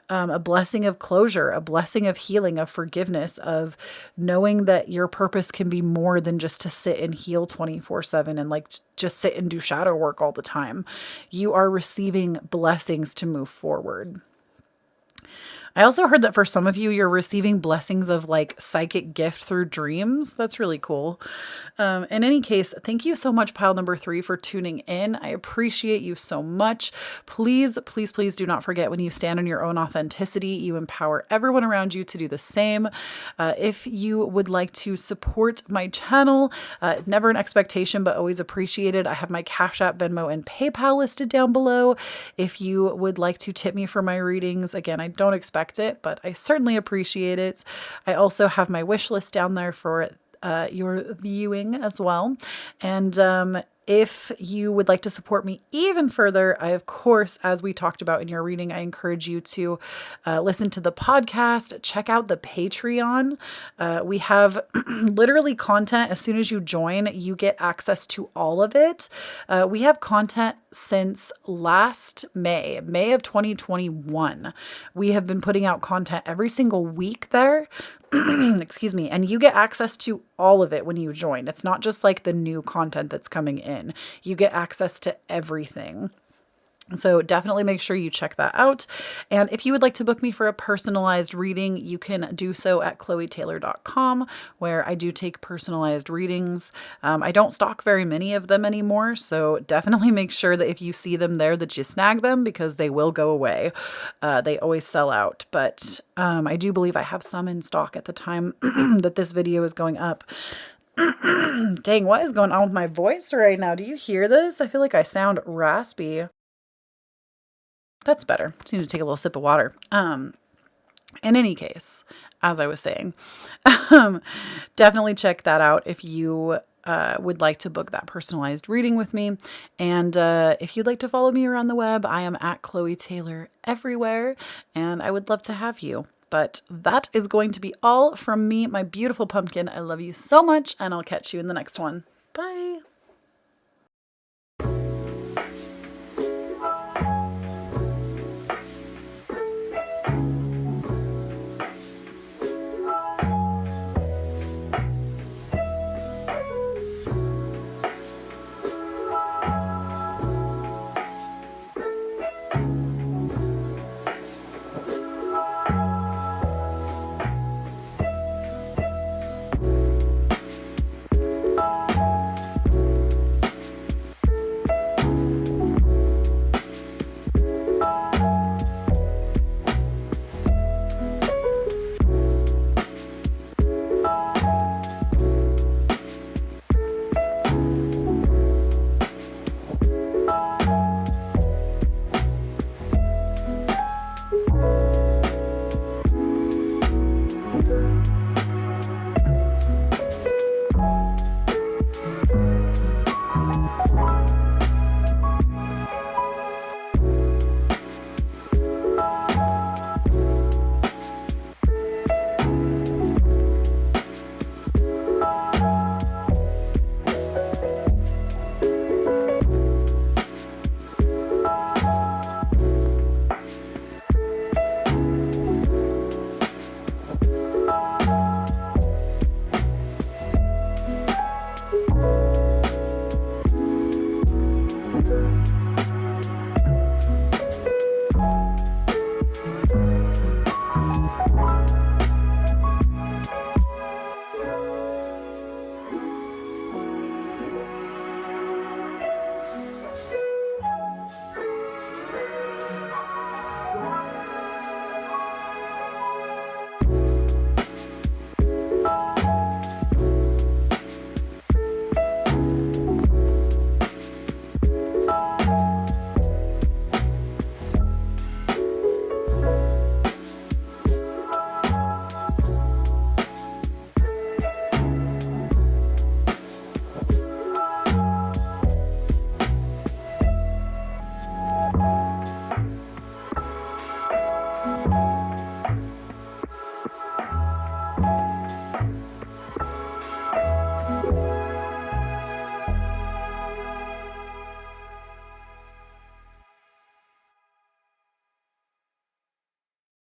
a blessing of closure, a blessing of healing, of forgiveness, of knowing that your purpose can be more than just to sit and heal 24/7 and like just sit and do shadow work all the time. You are receiving blessings to move forward. I also heard that for some of you, you're receiving blessings of like psychic gift through dreams. That's really cool. In any case, thank you so much, pile number 3, for tuning in. I appreciate you so much. Please, please, please do not forget, when you stand in your own authenticity, you empower everyone around you to do the same. If you would like to support my channel, never an expectation, but always appreciated, I have my Cashapp, Venmo, and PayPal listed down below. If you would like to tip me for my readings, again, I don't expect it, but I certainly appreciate it. I also have my wish list down there for your viewing as well. And if you would like to support me even further, I, of course, as we talked about in your reading, I encourage you to listen to the podcast, check out the Patreon. We have literally content. As soon as you join, you get access to all of it. We have content since last May of 2021. We have been putting out content every single week there. Excuse me. And you get access to all of it when you join. It's not just like the new content that's coming in. You get access to everything. So definitely make sure you check that out. And if you would like to book me for a personalized reading, you can do so at KhloeTaylor.com, where I do take personalized readings. I don't stock very many of them anymore, so definitely make sure that if you see them there that you snag them, because they will go away. They always sell out, but I do believe I have some in stock at the time that this video is going up. Dang, what is going on with my voice right now? Do you hear this? I feel like I sound raspy. That's better. Just need to take a little sip of water. In any case, as I was saying, definitely check that out if you would like to book that personalized reading with me. And if you'd like to follow me around the web, I am at Kloee Taylor everywhere, and I would love to have you. But that is going to be all from me, my beautiful pumpkin. I love you so much, and I'll catch you in the next one. Bye.